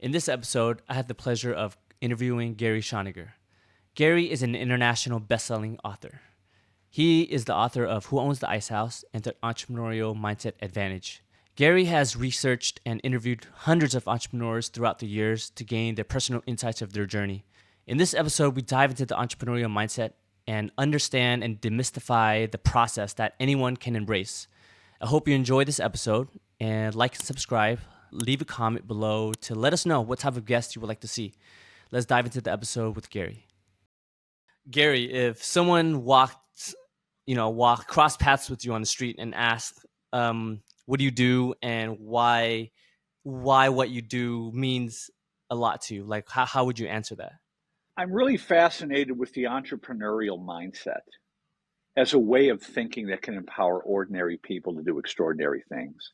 In this episode, I had the pleasure of interviewing Gary Schoeniger. Gary is an international best-selling author. He is the author of Who Owns the Ice House and the Entrepreneurial Mindset Advantage. Gary has researched and interviewed hundreds of entrepreneurs throughout the years to gain their personal insights of their journey. In this episode, we dive into the entrepreneurial mindset and understand and demystify the process that anyone can embrace. I hope you enjoy this episode and like and subscribe. Leave a comment below to let us know what type of guests you would like to see. Let's dive into the episode with Gary. Gary, if someone cross paths with you on the street and asked, what do you do and why what you do means a lot to you, like how would you answer that? I'm really fascinated with the entrepreneurial mindset as a way of thinking that can empower ordinary people to do extraordinary things.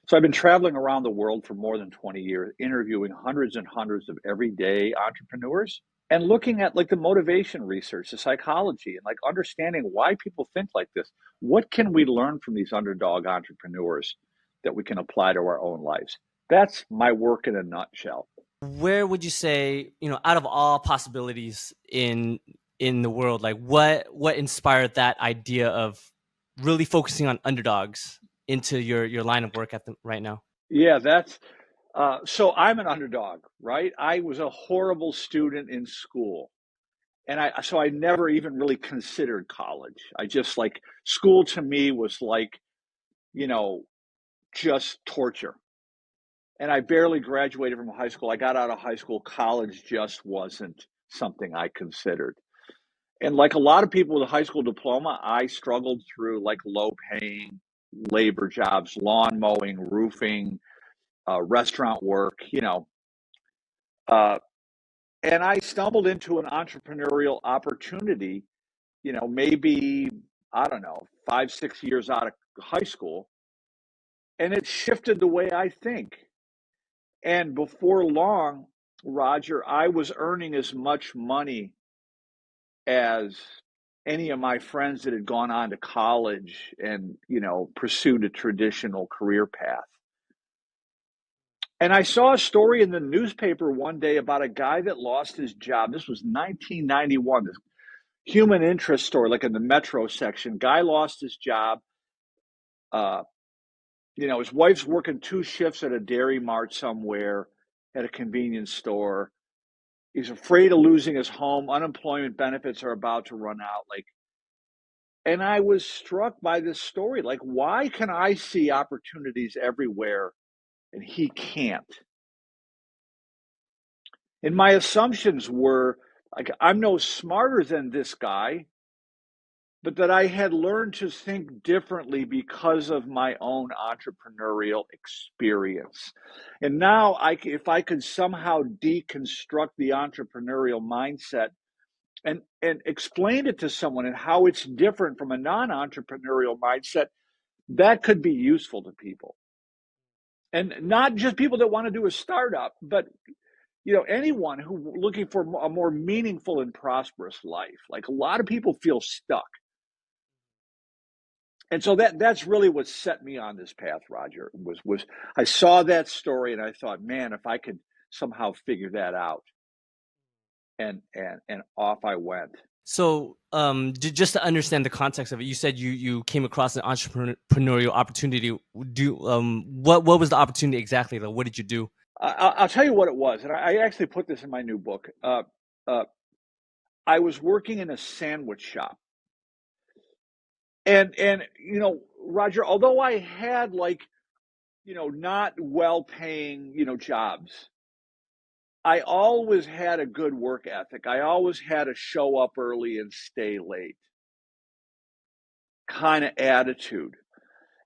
So I've been traveling around the world for more than 20 years, interviewing hundreds and hundreds of everyday entrepreneurs and looking at like the motivation research, the psychology, and like understanding why people think like this. What can we learn from these underdog entrepreneurs that we can apply to our own lives? That's my work in a nutshell. Where would you say, out of all possibilities in the world, like what inspired that idea of really focusing on underdogs into your line of work right now? Yeah, so I'm an underdog, right? I was a horrible student in school. And I never even really considered college. I just school to me was just torture. And I barely graduated from high school. I got out of high school. College just wasn't something I considered. And like a lot of people with a high school diploma, I struggled through like low paying labor jobs, lawn mowing, roofing, restaurant work, and I stumbled into an entrepreneurial opportunity, maybe, I don't know, 5, 6 years out of high school. And it shifted the way I think. And before long, Roger, I was earning as much money as any of my friends that had gone on to college and, pursued a traditional career path. And I saw a story in the newspaper one day about a guy that lost his job. This was 1991. This human interest story, like in the Metro section. Guy lost his job. His wife's working 2 shifts at a dairy mart somewhere, at a convenience store. He's afraid of losing his home. Unemployment benefits are about to run out. And I was struck by this story. Like, why can I see opportunities everywhere and he can't? And my assumptions were like, I'm no smarter than this guy, but that I had learned to think differently because of my own entrepreneurial experience. And now, if I could somehow deconstruct the entrepreneurial mindset and explain it to someone and how it's different from a non-entrepreneurial mindset, that could be useful to people. And not just people that want to do a startup, but anyone who looking for a more meaningful and prosperous life. Like, a lot of people feel stuck. And so that's really what set me on this path, Roger, was I saw that story and I thought, man, if I could somehow figure that out, and off I went. So just to understand the context of it, you said you came across an entrepreneurial opportunity. What was the opportunity exactly? Like, what did you do? I'll tell you what it was. And I actually put this in my new book. I was working in a sandwich shop. And Roger, although I had not well-paying, jobs, I always had a good work ethic. I always had a show up early and stay late kind of attitude.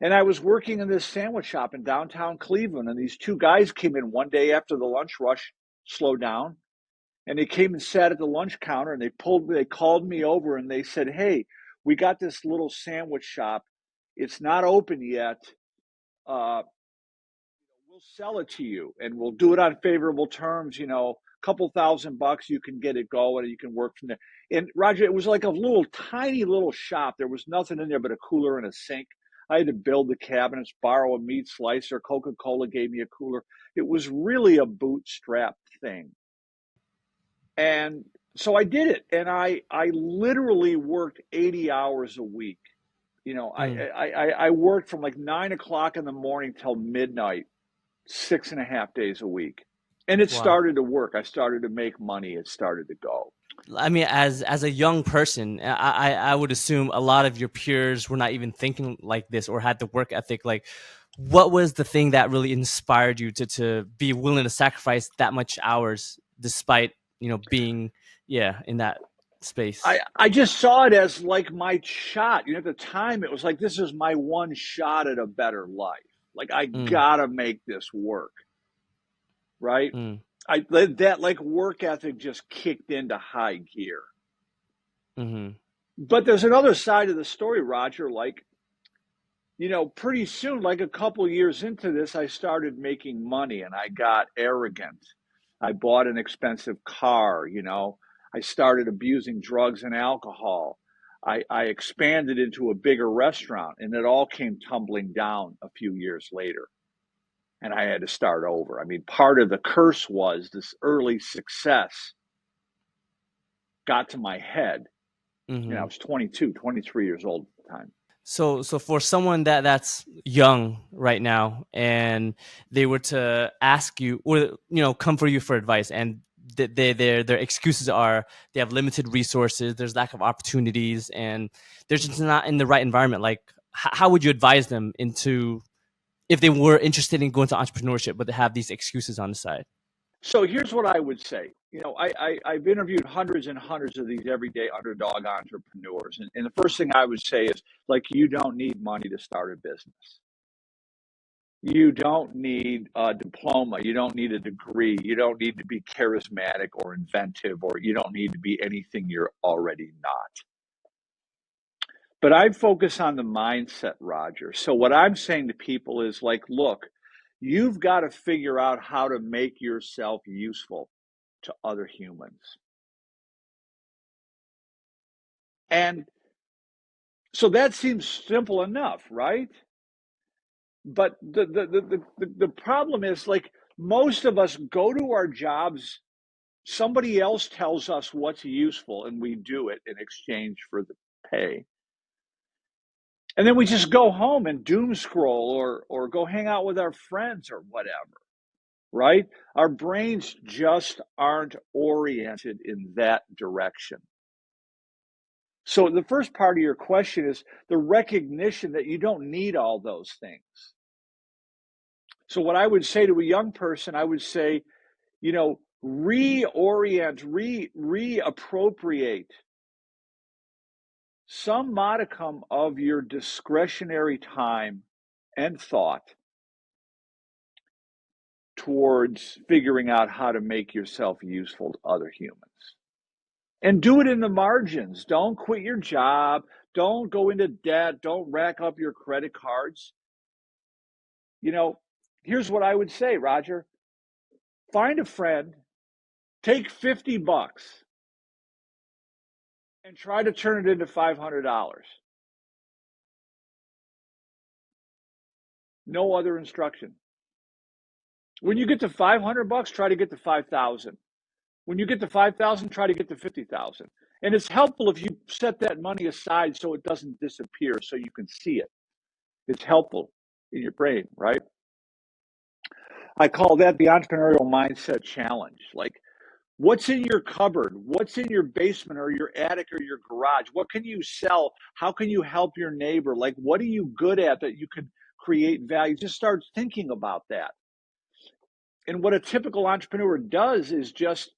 And I was working in this sandwich shop in downtown Cleveland, and these 2 guys came in one day after the lunch rush slowed down, and they came and sat at the lunch counter, and they called me over and they said, "Hey, we got this little sandwich shop. It's not open yet. We'll sell it to you, and we'll do it on favorable terms. A couple $1,000, you can get it going, and you can work from there." And Roger, it was like a tiny little shop. There was nothing in there but a cooler and a sink. I had to build the cabinets, borrow a meat slicer. Coca-Cola gave me a cooler. It was really a bootstrap thing. And so I did it, and I literally worked 80 hours a week. Mm. I worked from like 9 o'clock in the morning till midnight, 6.5 days a week. And it Wow. started to work. I started to make money. It started to go. I mean, as a young person, I would assume a lot of your peers were not even thinking like this or had the work ethic. Like, what was the thing that really inspired you to be willing to sacrifice that much hours despite being in that space? I just saw it as like my shot. At the time, it was like, this is my one shot at a better life. Like, I Mm, gotta make this work, right? mm, That like work ethic just kicked into high gear. mm-hmm, But there's another side of the story, Roger. Like, pretty soon, like a couple years into this, I started making money and I got arrogant. I bought an expensive car. I started abusing drugs and alcohol. I expanded into a bigger restaurant, and it all came tumbling down a few years later. And I had to start over. I mean, part of the curse was this early success got to my head. I mm-hmm. was 22, 23 years old at the time. So for someone that's young right now, and they were to ask you, or come for you for advice, and their excuses are they have limited resources, there's lack of opportunities, and they're just not in the right environment. Like, how would you advise them into if they were interested in going to entrepreneurship, but they have these excuses on the side? So here's what I would say. I've interviewed hundreds and hundreds of these everyday underdog entrepreneurs. And the first thing I would say is, like, you don't need money to start a business. You don't need a diploma. You don't need a degree. You don't need to be charismatic or inventive, or you don't need to be anything you're already not. But I focus on the mindset, Roger. So what I'm saying to people is, like, look, you've got to figure out how to make yourself useful to other humans. And so that seems simple enough, right? But the problem is, like, most of us go to our jobs, somebody else tells us what's useful, and we do it in exchange for the pay. And then we just go home and doom scroll, or go hang out with our friends or whatever, right? Our brains just aren't oriented in that direction. So the first part of your question is the recognition that you don't need all those things. So what I would say to a young person, I would say, reorient, reappropriate some modicum of your discretionary time and thought towards figuring out how to make yourself useful to other humans. And do it in the margins. Don't quit your job. Don't go into debt. Don't rack up your credit cards. Here's what I would say, Roger. Find a friend, take $50 and try to turn it into $500. No other instruction. When you get to $500, try to get to 5,000. When you get to 5,000, try to get to 50,000. And it's helpful if you set that money aside so it doesn't disappear, so you can see it. It's helpful in your brain, right? I call that the entrepreneurial mindset challenge. Like, what's in your cupboard? What's in your basement or your attic or your garage? What can you sell? How can you help your neighbor? Like, what are you good at that you can create value? Just start thinking about that. And what a typical entrepreneur does is just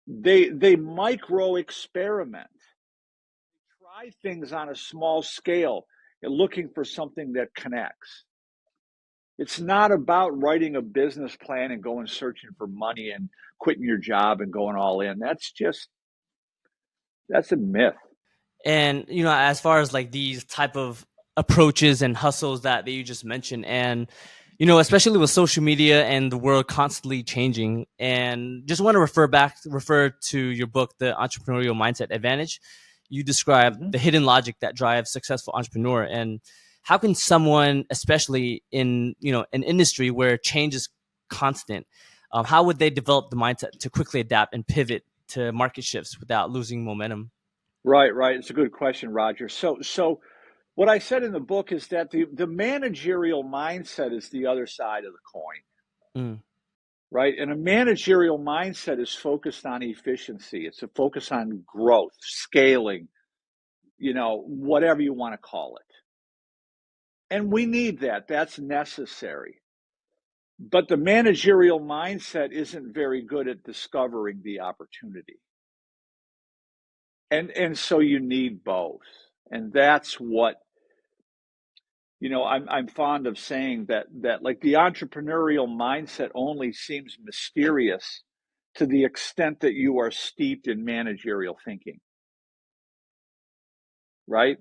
they micro experiment, try things on a small scale, and looking for something that connects. It's not about writing a business plan and going searching for money and quitting your job and going all in. That's a myth. And as far as like these type of approaches and hustles that you just mentioned, and especially with social media and the world constantly changing, and just want to refer to your book, The Entrepreneurial Mindset Advantage. You describe Mm-hmm. the hidden logic that drives successful entrepreneur, and how can someone, especially in an industry where change is constant, how would they develop the mindset to quickly adapt and pivot to market shifts without losing momentum? Right, right. It's a good question, Roger. So what I said in the book is that the managerial mindset is the other side of the coin, Mm, right? And a managerial mindset is focused on efficiency. It's a focus on growth, scaling, whatever you want to call it. And we need that. That's necessary. But the managerial mindset isn't very good at discovering the opportunity. And so you need both. And that's what, I'm fond of saying that like the entrepreneurial mindset only seems mysterious to the extent that you are steeped in managerial thinking, right?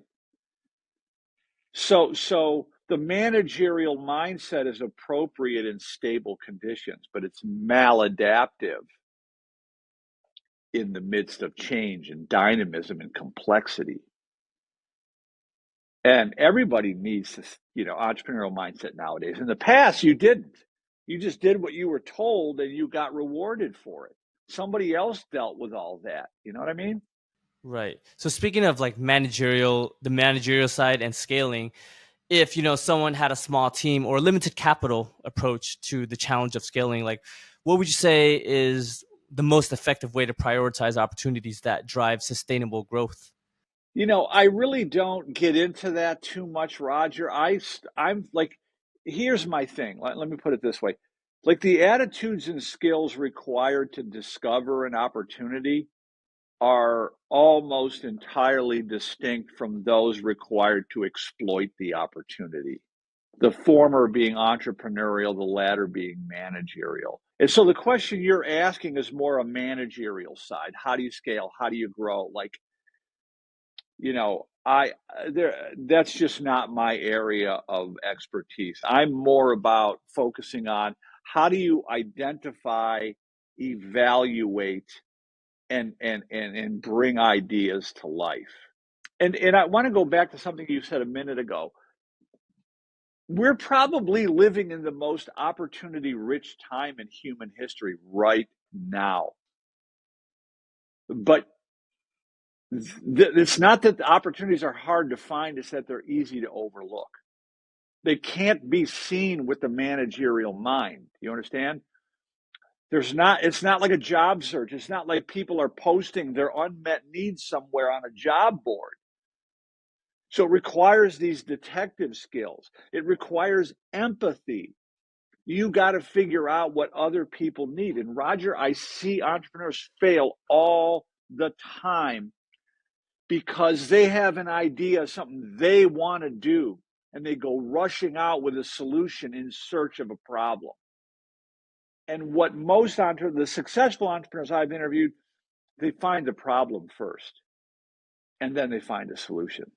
So the managerial mindset is appropriate in stable conditions, but it's maladaptive in the midst of change and dynamism and complexity. And everybody needs this, entrepreneurial mindset nowadays. In the past, you didn't. You just did what you were told and you got rewarded for it. Somebody else dealt with all that. You know what I mean? right. So speaking of like the managerial side and scaling, if someone had a small team or limited capital approach to the challenge of scaling, like what would you say is the most effective way to prioritize opportunities that drive sustainable growth? I really don't get into that too much, Roger. I'm like, here's my thing. Let me put it this way. Like the attitudes and skills required to discover an opportunity are almost entirely distinct from those required to exploit the opportunity. The former being entrepreneurial, the latter being managerial. And so the question you're asking is more a managerial side. How do you scale? How do you grow? Like, I there that's just not my area of expertise. I'm more about focusing on how do you identify, evaluate, and bring ideas to life. And I want to go back to something you said a minute ago. We're probably living in the most opportunity rich time in human history right now. But it's not that the opportunities are hard to find, it's that they're easy to overlook. They can't be seen with the managerial mind. You understand? It's not like a job search. It's not like people are posting their unmet needs somewhere on a job board. So it requires these detective skills. It requires empathy. You got to figure out what other people need. And Roger, I see entrepreneurs fail all the time because they have an idea, something they want to do, and they go rushing out with a solution in search of a problem. And what the successful entrepreneurs I've interviewed, they find the problem first, and then they find a solution.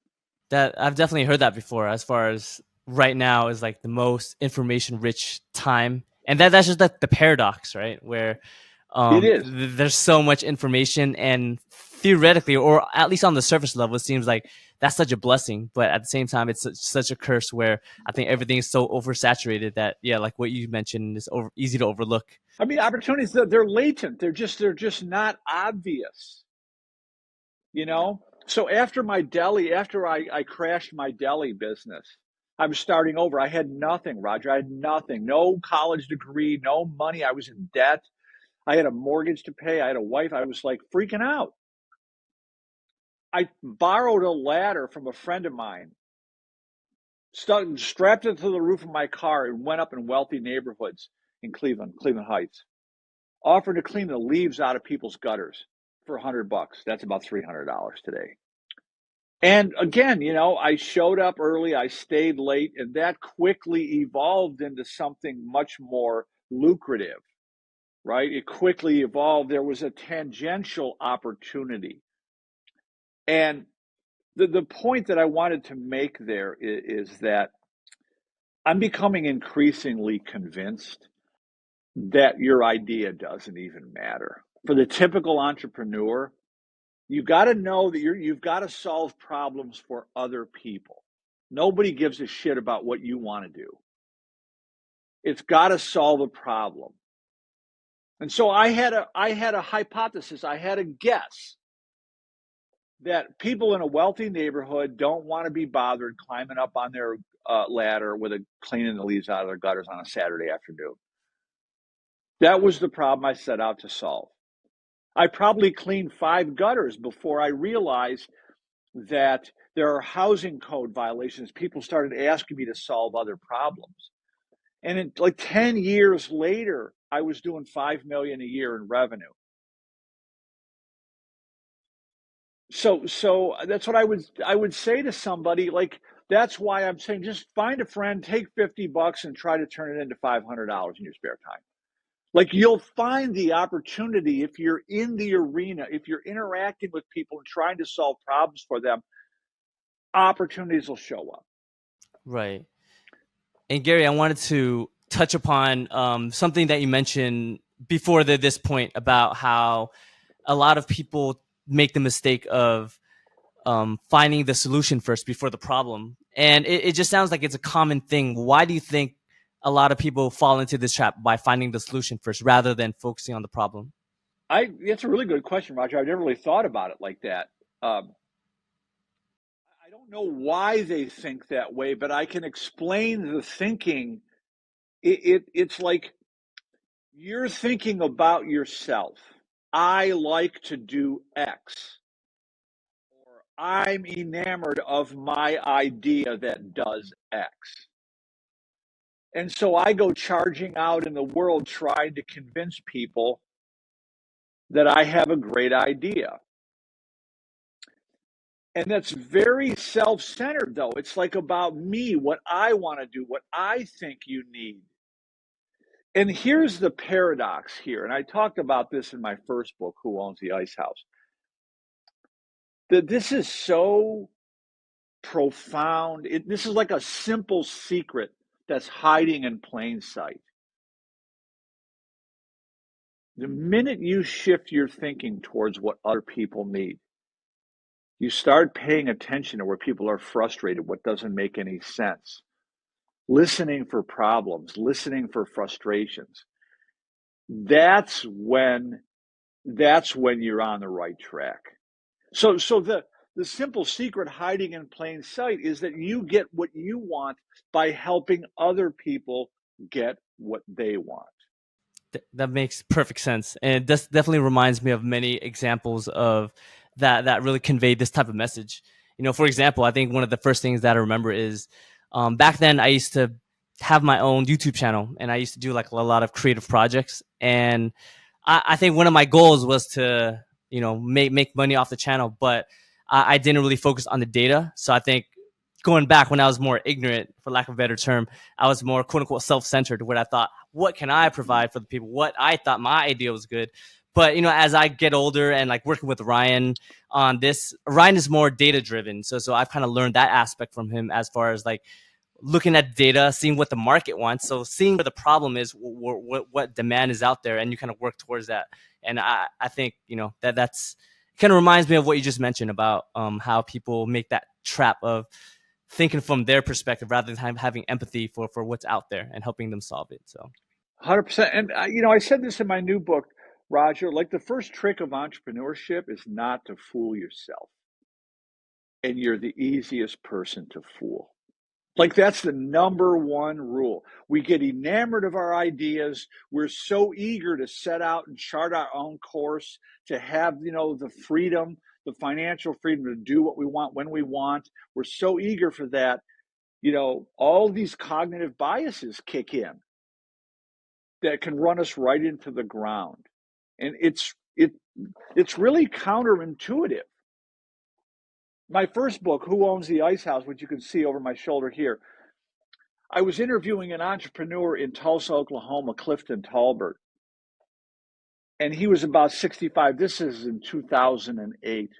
That I've definitely heard that before. As far as right now is like the most information rich time, and that's just like the paradox, right? Where It is. there's so much information, and theoretically, or at least on the surface level, it seems like that's such a blessing. But at the same time, it's such a curse where I think everything is so oversaturated that yeah, like what you mentioned is easy to overlook. I mean, opportunities, they're latent. They're just not obvious. So after I crashed my deli business, I was starting over. I had nothing, Roger. I had nothing. No college degree, no money. I was in debt. I had a mortgage to pay. I had a wife. I was like freaking out. I borrowed a ladder from a friend of mine, strapped it to the roof of my car, and went up in wealthy neighborhoods in Cleveland Heights. Offered to clean the leaves out of people's gutters for $100. That's about $300 today. And again, I showed up early, I stayed late, and that quickly evolved into something much more lucrative, right? It quickly evolved. There was a tangential opportunity. And the point that I wanted to make there is that I'm becoming increasingly convinced that your idea doesn't even matter. For the typical entrepreneur, you got to know that you've got to solve problems for other people. Nobody gives a shit about what you want to do. It's got to solve a problem. And so I had a hypothesis, I had a guess that people in a wealthy neighborhood don't want to be bothered climbing up on their ladder with cleaning the leaves out of their gutters on a Saturday afternoon. That was the problem I set out to solve. I probably cleaned 5 gutters before I realized that there are housing code violations. People started asking me to solve other problems. And in like 10 years later, I was doing 5 million a year in revenue. So that's what I would say to somebody, like, that's why I'm saying just find a friend, take $50 and try to turn it into $500 in your spare time. Like, you'll find the opportunity if you're in the arena, if you're interacting with people and trying to solve problems for them, opportunities will show up. Right. And Gary, I wanted to touch upon something that you mentioned before this point about how a lot of people make the mistake of finding the solution first before the problem. And it just sounds like it's a common thing. Why do you think a lot of people fall into this trap by finding the solution first rather than focusing on the problem? That's a really good question, Roger. I've never really thought about it like that. I don't know why they think that way, but I can explain the thinking. It's like you're thinking about yourself. I like to do X, or I'm enamored of my idea that does X. And so I go charging out in the world trying to convince people that I have a great idea. And that's very self centered, though. It's like about me, what I want to do, what I think you need. And here's the paradox here. And I talked about this in my first book, Who Owns the Ice House? That this is so profound. This is like a simple secret that's hiding in plain sight. The minute you shift your thinking towards what other people need, you start paying attention to where people are frustrated, what doesn't make any sense, listening for problems, listening for frustrations. That's when you're on the right track. So the simple secret hiding in plain sight is that you get what you want by helping other people get what they want. That makes perfect sense, and this definitely reminds me of many examples of that really conveyed this type of message. You know, for example, I think one of the first things that I remember is back then I used to have my own YouTube channel, and I used to do like a lot of creative projects. And I think one of my goals was to make money off the channel, but I didn't really focus on the data. So I think going back when I was more ignorant, for lack of a better term, I was more quote unquote self-centered, where I thought, what can I provide for the people? What I thought my idea was good. But as I get older and like working with Ryan on this, Ryan is more data driven. So I've kind of learned that aspect from him as far as like looking at data, seeing what the market wants. So seeing where the problem is, what demand is out there, and you kind of work towards that. And I think, that's kind of reminds me of what you just mentioned about how people make that trap of thinking from their perspective rather than having empathy for what's out there and helping them solve it. So 100%. And I said this in my new book, Roger, like the first trick of entrepreneurship is not to fool yourself. And you're the easiest person to fool. Like, that's the number one rule. We get enamored of our ideas. We're so eager to set out and chart our own course, to have, the freedom, the financial freedom to do what we want when we want. We're so eager for that. All these cognitive biases kick in that can run us right into the ground. And it's really counterintuitive. My first book, Who Owns the Ice House, which you can see over my shoulder here, I was interviewing an entrepreneur in Tulsa, Oklahoma, Clifton Talbert, and he was about 65. This is in 2008.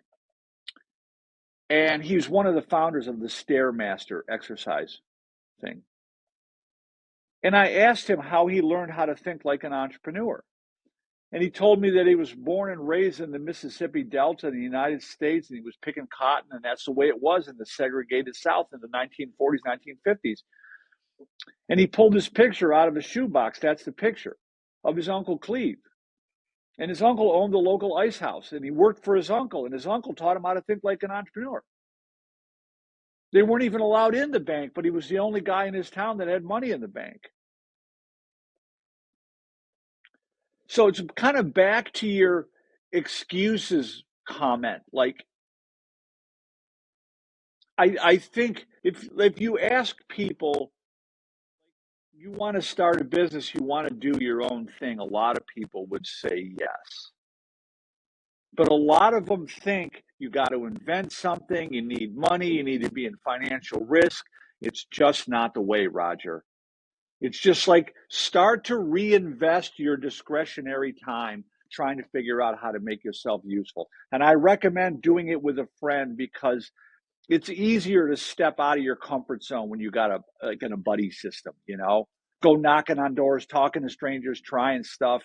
And he's one of the founders of the Stairmaster exercise thing. And I asked him how he learned how to think like an entrepreneur. And he told me that he was born and raised in the Mississippi Delta in the United States, and he was picking cotton, and that's the way it was in the segregated South in the 1940s, 1950s. And he pulled this picture out of his shoebox. That's the picture of his Uncle Cleve. And his uncle owned the local ice house, and he worked for his uncle, and his uncle taught him how to think like an entrepreneur. They weren't even allowed in the bank, but he was the only guy in his town that had money in the bank. So it's kind of back to your excuses comment. Like, I think if you ask people, you want to start a business, you want to do your own thing, a lot of people would say yes. But a lot of them think you got to invent something, you need money, you need to be in financial risk. It's just not the way, Roger. It's just like start to reinvest your discretionary time trying to figure out how to make yourself useful. And I recommend doing it with a friend because it's easier to step out of your comfort zone when you got a buddy system, go knocking on doors, talking to strangers, trying stuff.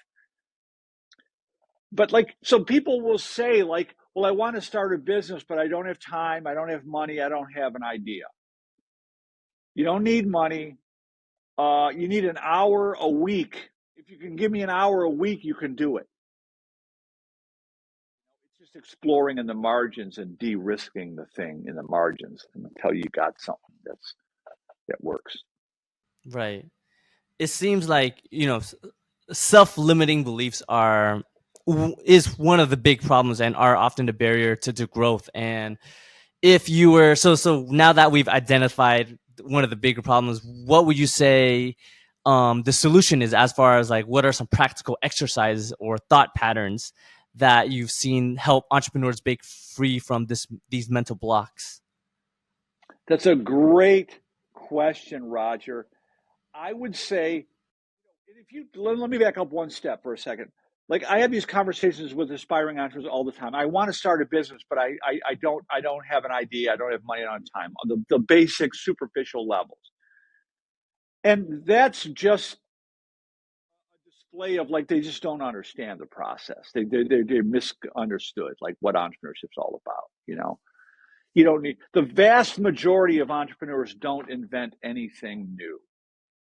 But like, so people will say like, well, I want to start a business, but I don't have time. I don't have money. I don't have an idea. You don't need money. You need an hour a week. If you can give me an hour a week, you can do it. It's just exploring in the margins and de-risking the thing in the margins until you got something that works. Right. It seems like, self-limiting beliefs is one of the big problems and are often the barrier to growth. And if you were so now that we've identified one of the bigger problems, what would you say the solution is, as far as like what are some practical exercises or thought patterns that you've seen help entrepreneurs break free from these mental blocks? That's a great question, Roger. I would say, if you let me back up one step for a second. Like I have these conversations with aspiring entrepreneurs all the time. I want to start a business, but I don't have an idea. I don't have money on time on the basic superficial levels. And that's just a display of like they just don't understand the process. They misunderstood like what entrepreneurship's all about. You don't need the vast majority of entrepreneurs don't invent anything new.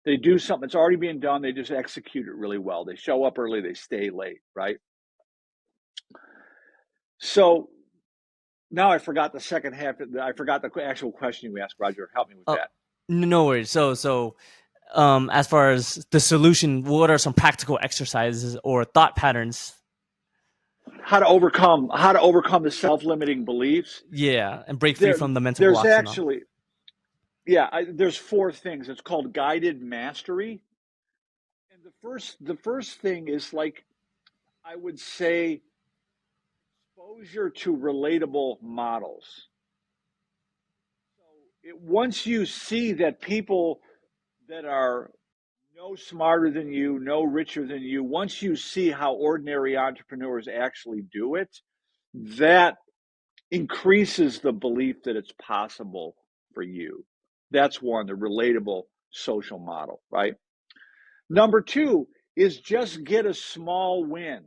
They do something that's already being done. They just execute it really well. They show up early. They stay late, right? So now I forgot the second half. I forgot the actual question you asked, Roger. Help me with Oh, that. no worries. So as far as the solution, what are some practical exercises or thought patterns? How to overcome the self-limiting beliefs. Yeah, and break free There, from the mental there's blocks and all. actually, there's four things. It's called guided mastery. And the first thing is like I would say exposure to relatable models. So once you see that people that are no smarter than you, no richer than you, once you see how ordinary entrepreneurs actually do it, that increases the belief that it's possible for you. That's one, the relatable social model, right? Number two is just get a small win.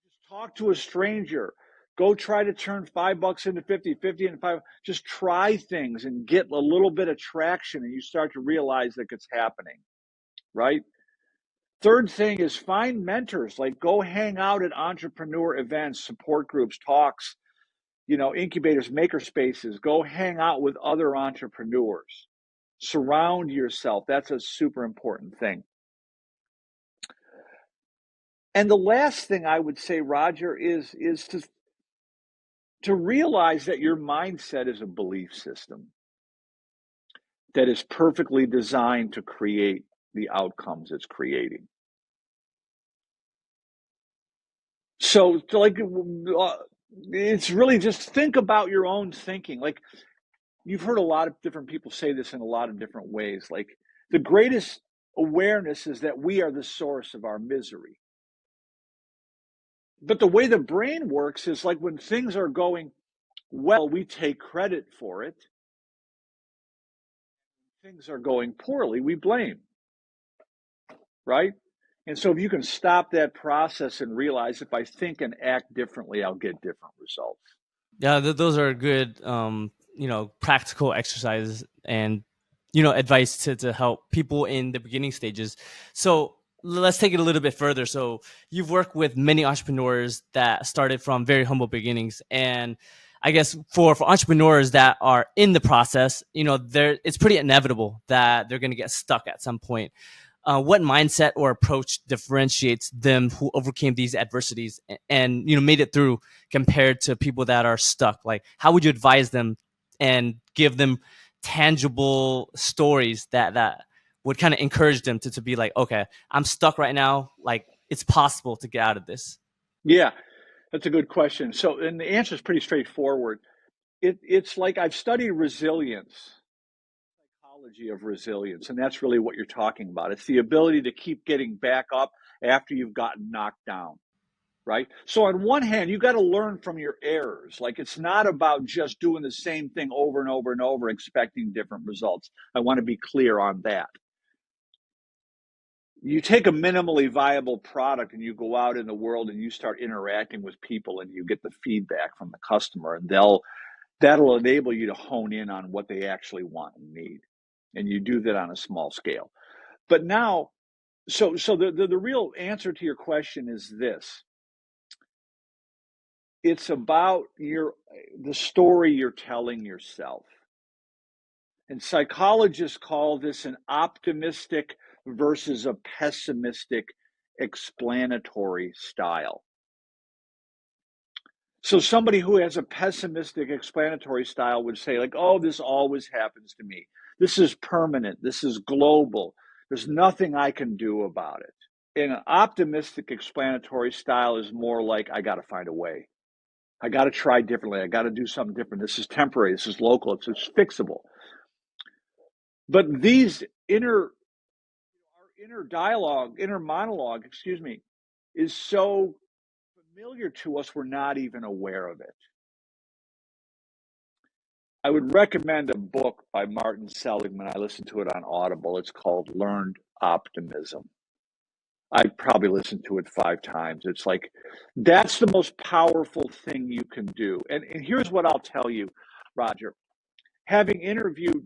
Just talk to a stranger. Go try to turn $5 into 50, 50 into 5. Just try things and get a little bit of traction, and you start to realize that it's happening, right? Third thing is find mentors. Like go hang out at entrepreneur events, support groups, talks, incubators, maker spaces. Go hang out with other entrepreneurs. Surround yourself. That's a super important thing. And the last thing I would say, Roger, is to realize that your mindset is a belief system that is perfectly designed to create the outcomes it's creating. So like, it's really just think about your own thinking. Like you've heard a lot of different people say this in a lot of different ways. Like the greatest awareness is that we are the source of our misery. But the way the brain works is like when things are going well, we take credit for it. Things are going poorly, we blame, right? And so if you can stop that process and realize if I think and act differently, I'll get different results. Yeah, those are good, practical exercises and advice to help people in the beginning stages. So let's take it a little bit further. So you've worked with many entrepreneurs that started from very humble beginnings, and I guess for entrepreneurs that are in the process, it's pretty inevitable that they're going to get stuck at some point. What mindset or approach differentiates them who overcame these adversities and made it through compared to people that are stuck? Like, how would you advise them and give them tangible stories that would kind of encourage them to be like, okay, I'm stuck right now. Like, it's possible to get out of this. Yeah, that's a good question. So, and the answer is pretty straightforward. It's like I've studied resilience, psychology of resilience, and that's really what you're talking about. It's the ability to keep getting back up after you've gotten knocked down, right? So on one hand, you got to learn from your errors. Like it's not about just doing the same thing over and over and over, expecting different results. I want to be clear on that. You take a minimally viable product and you go out in the world and you start interacting with people and you get the feedback from the customer, and that'll enable you to hone in on what they actually want and need. And you do that on a small scale. But now, so the real answer to your question is this. It's about the story you're telling yourself. And psychologists call this an optimistic versus a pessimistic explanatory style. So somebody who has a pessimistic explanatory style would say, like, oh, this always happens to me. This is permanent. This is global. There's nothing I can do about it. And an optimistic explanatory style is more like, I got to find a way. I got to try differently. I got to do something different. This is temporary. This is local. It's fixable. But our inner monologue, is so familiar to us, we're not even aware of it. I would recommend a book by Martin Seligman. I listened to it on Audible. It's called Learned Optimism. I probably listened to it 5 times. It's like, that's the most powerful thing you can do. And here's what I'll tell you, Roger. Having interviewed,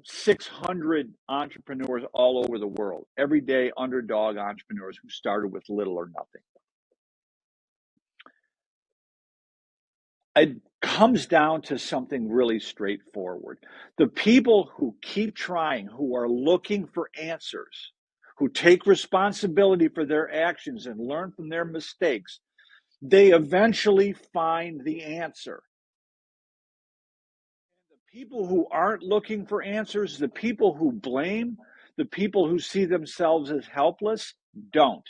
600 entrepreneurs all over the world, everyday underdog entrepreneurs who started with little or nothing. It comes down to something really straightforward. The people who keep trying, who are looking for answers, who take responsibility for their actions and learn from their mistakes, they eventually find the answer. The people who aren't looking for answers, the people who blame, the people who see themselves as helpless, don't.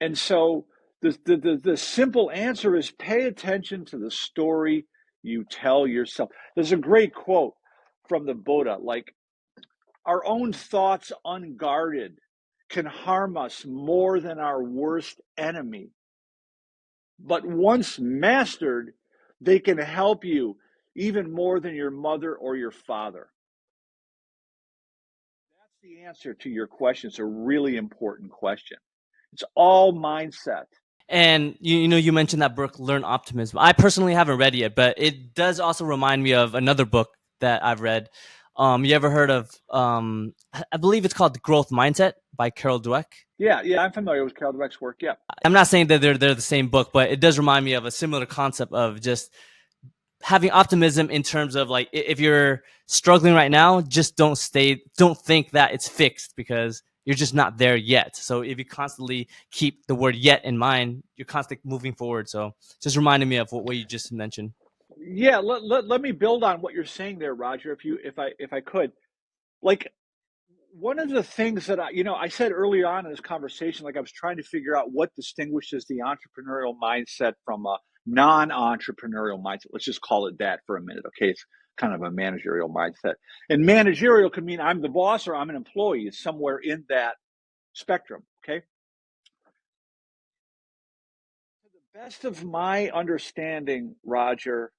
And so the simple answer is pay attention to the story you tell yourself. There's a great quote from the Buddha, like, our own thoughts unguarded can harm us more than our worst enemy. But once mastered, they can help you even more than your mother or your father. That's the answer to your question. It's a really important question. It's all mindset. And you mentioned that book, Learn Optimism. I personally haven't read it yet, but it does also remind me of another book that I've read. You ever heard of? I believe it's called The Growth Mindset by Carol Dweck. Yeah, I'm familiar with Carol Dweck's work. Yeah. I'm not saying that they're the same book, but it does remind me of a similar concept of just having optimism in terms of, like, if you're struggling right now, just don't think that it's fixed, because you're just not there yet. So if you constantly keep the word yet in mind, you're constantly moving forward. So just reminding me of what you just mentioned. Yeah, let me build on what you're saying there, Roger, if I could. Like, one of the things that I said early on in this conversation, like I was trying to figure out what distinguishes the entrepreneurial mindset from a non-entrepreneurial mindset. Let's just call it that for a minute, okay? It's kind of a managerial mindset. And managerial could mean I'm the boss or I'm an employee. It's somewhere in that spectrum, okay? To the best of my understanding, Roger,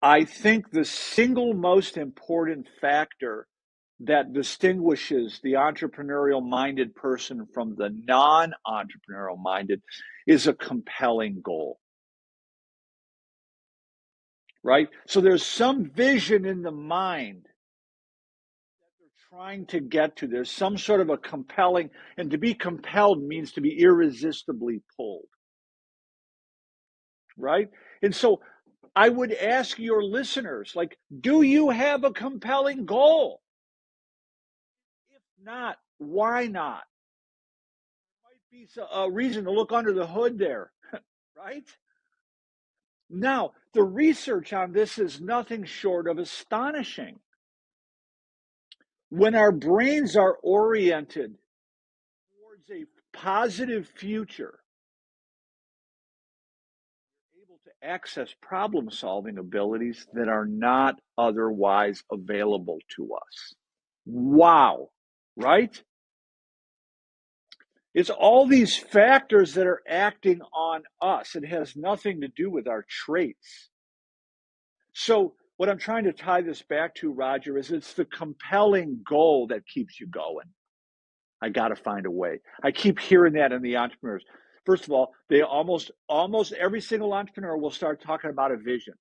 I think the single most important factor that distinguishes the entrepreneurial minded person from the non entrepreneurial minded is a compelling goal. right? So there's some vision in the mind that they're trying to get to. There's some sort of a compelling, and to be compelled means to be irresistibly pulled, right? And so I would ask your listeners, like, do you have a compelling goal? If not, why not? There might be a reason to look under the hood there, right? Now, the research on this is nothing short of astonishing. When our brains are oriented towards a positive future, we're able to access problem solving abilities that are not otherwise available to us. Wow, right? It's all these factors that are acting on us. It has nothing to do with our traits. So, what I'm trying to tie this back to, Roger, is it's the compelling goal that keeps you going. I got to find a way. I keep hearing that in the entrepreneurs. First of all, they almost every single entrepreneur will start talking about a vision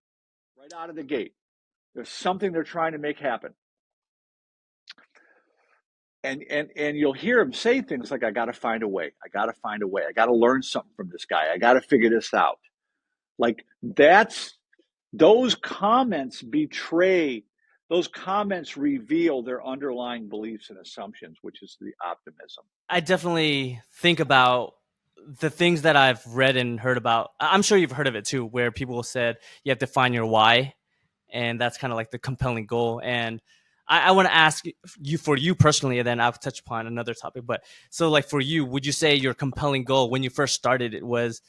right out of the gate. There's something they're trying to make happen. And you'll hear them say things like, I got to find a way. I got to find a way. I got to learn something from this guy. I got to figure this out. Like those comments reveal their underlying beliefs and assumptions, which is the optimism. I definitely think about the things that I've read and heard about. I'm sure you've heard of it too, where people said you have to find your why, and that's kind of like the compelling goal. And I want to ask you, for you personally, and then I'll touch upon another topic. But so, like for you, would you say your compelling goal when you first started it was,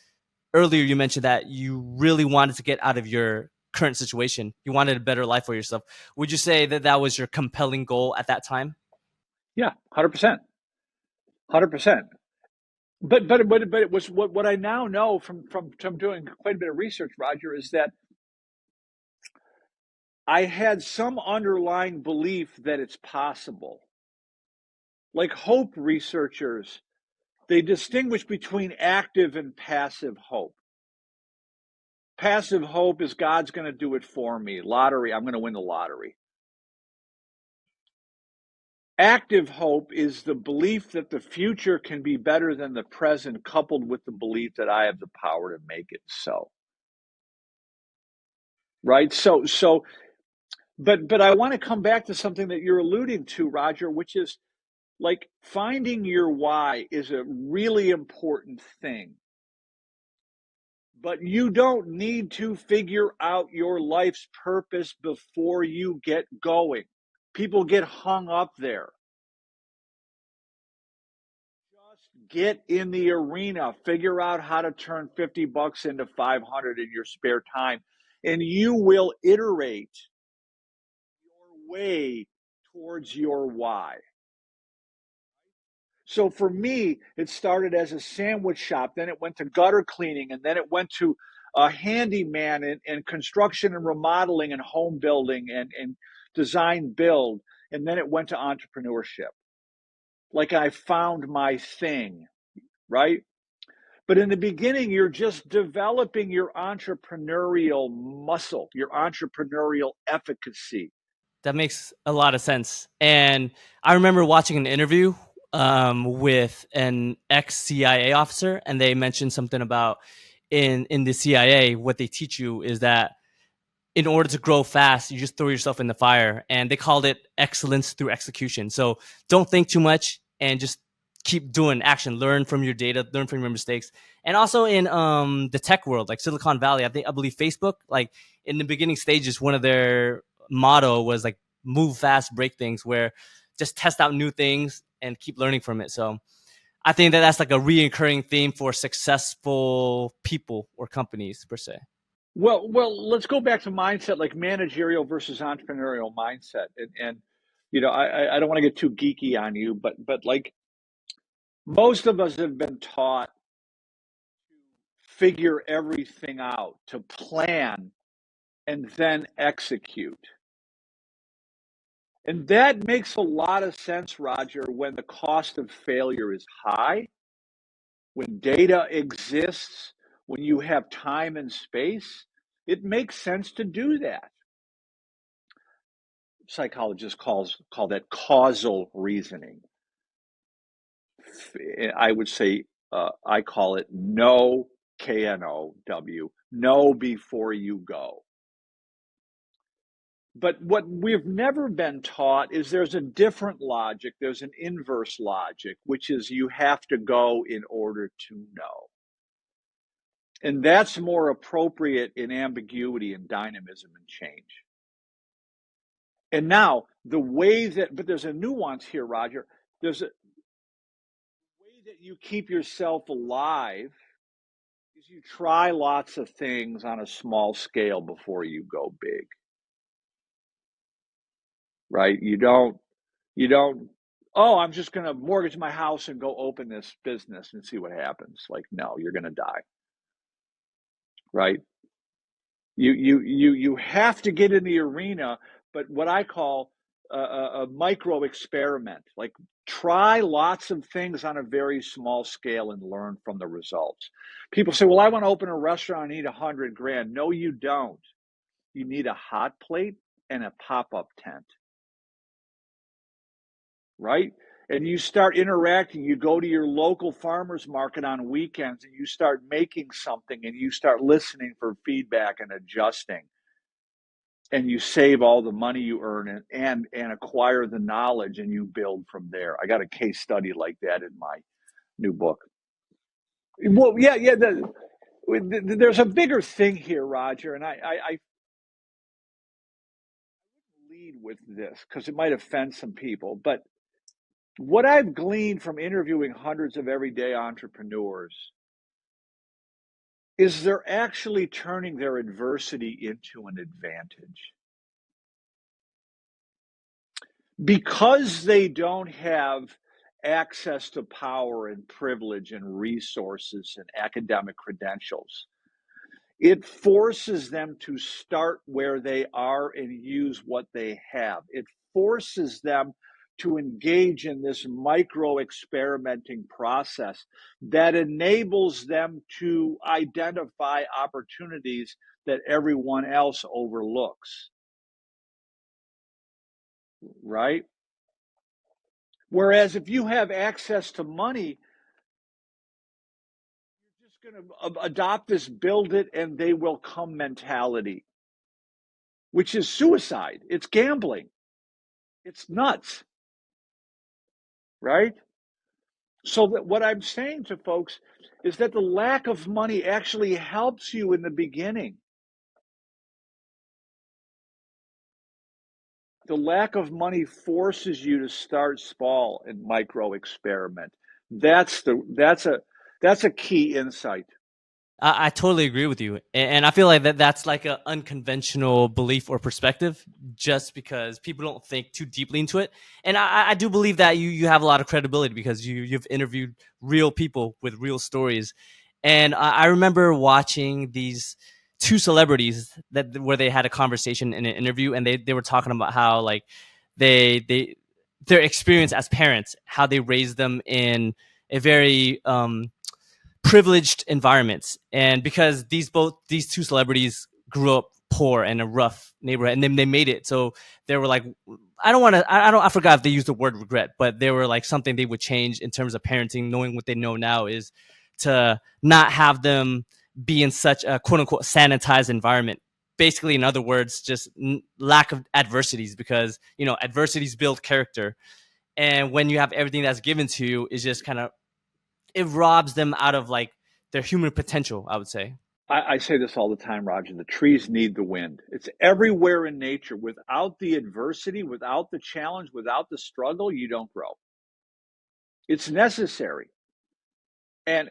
earlier you mentioned that you really wanted to get out of your current situation, you wanted a better life for yourself? Would you say that that was your compelling goal at that time? Yeah, 100%. 100%. But it was what I now know from doing quite a bit of research, Roger, is that I had some underlying belief that it's possible. Like hope researchers, they distinguish between active and passive hope. Passive hope is God's going to do it for me. Lottery, I'm going to win the lottery. Active hope is the belief that the future can be better than the present, coupled with the belief that I have the power to make it so. Right? But I want to come back to something that you're alluding to, Roger, which is like finding your why is a really important thing. But you don't need to figure out your life's purpose before you get going. People get hung up there. Just get in the arena, figure out how to turn $50 into 500 in your spare time, and you will iterate your way towards your why. So for me, it started as a sandwich shop, then it went to gutter cleaning, and then it went to a handyman and construction and remodeling and home building and design build, and then it went to entrepreneurship. Like I found my thing, right? But in the beginning, you're just developing your entrepreneurial muscle, your entrepreneurial efficacy. That makes a lot of sense. And I remember watching an interview with an ex CIA officer, and they mentioned something about in the CIA, what they teach you is that in order to grow fast, you just throw yourself in the fire. And they called it excellence through execution. So don't think too much and just keep doing action. Learn from your data, learn from your mistakes. And also in the tech world, like Silicon Valley, I believe Facebook, like in the beginning stages, one of their motto was like move fast, break things, where just test out new things and keep learning from it. So I think that that's like a reoccurring theme for successful people or companies per se. Well, let's go back to mindset, like managerial versus entrepreneurial mindset. And you know, I don't want to get too geeky on you, but like most of us have been taught to figure everything out, to plan and then execute. And that makes a lot of sense, Roger, when the cost of failure is high, when data exists, when you have time and space. It makes sense to do that. Psychologists call that causal reasoning. I would say I call it know, K-N-O-W, know before you go. But what we've never been taught is there's a different logic. There's an inverse logic, which is you have to go in order to know. And that's more appropriate in ambiguity and dynamism and change. And now the way that, but there's a nuance here, Roger. There's a way that you keep yourself alive is you try lots of things on a small scale before you go big, right? You don't, oh, I'm just going to mortgage my house and go open this business and see what happens. Like, no, you're going to die, right? You have to get in the arena, but what I call a micro experiment, like try lots of things on a very small scale and learn from the results. People say, well, I want to open a restaurant, I need 100 grand. No, you don't. You need a hot plate and a pop-up tent, right? And you start interacting, you go to your local farmer's market on weekends and you start making something and you start listening for feedback and adjusting. And you save all the money you earn and acquire the knowledge and you build from there. I got a case study like that in my new book. Well, yeah. There's a bigger thing here, Roger, and I lead with this because it might offend some people. But what I've gleaned from interviewing hundreds of everyday entrepreneurs is they're actually turning their adversity into an advantage. Because they don't have access to power and privilege and resources and academic credentials, it forces them to start where they are and use what they have. It forces them to engage in this micro experimenting process that enables them to identify opportunities that everyone else overlooks, right? Whereas if you have access to money, you're just going to adopt this build it and they will come mentality, which is suicide. It's gambling. It's nuts, right? So that what I'm saying to folks is that the lack of money actually helps you in the beginning. The lack of money forces you to start small and micro experiment. That's a key insight. I totally agree with you, and I feel like that's like an unconventional belief or perspective, just because people don't think too deeply into it. And I do believe that you have a lot of credibility because you've interviewed real people with real stories. And I remember watching these two celebrities that where they had a conversation in an interview, and they were talking about how like they their experience as parents, how they raised them in a very privileged environments, and because these two celebrities grew up poor in a rough neighborhood, and then they made it. So they were like, I forgot if they used the word regret, but they were like something they would change in terms of parenting, knowing what they know now is to not have them be in such a quote unquote sanitized environment. Basically, in other words, just lack of adversities, because adversities build character, and when you have everything that's given to you, is just kind of, it robs them out of like their human potential, I would say. I say this all the time, Roger. The trees need the wind. It's everywhere in nature. Without the adversity, without the challenge, without the struggle, you don't grow. It's necessary. And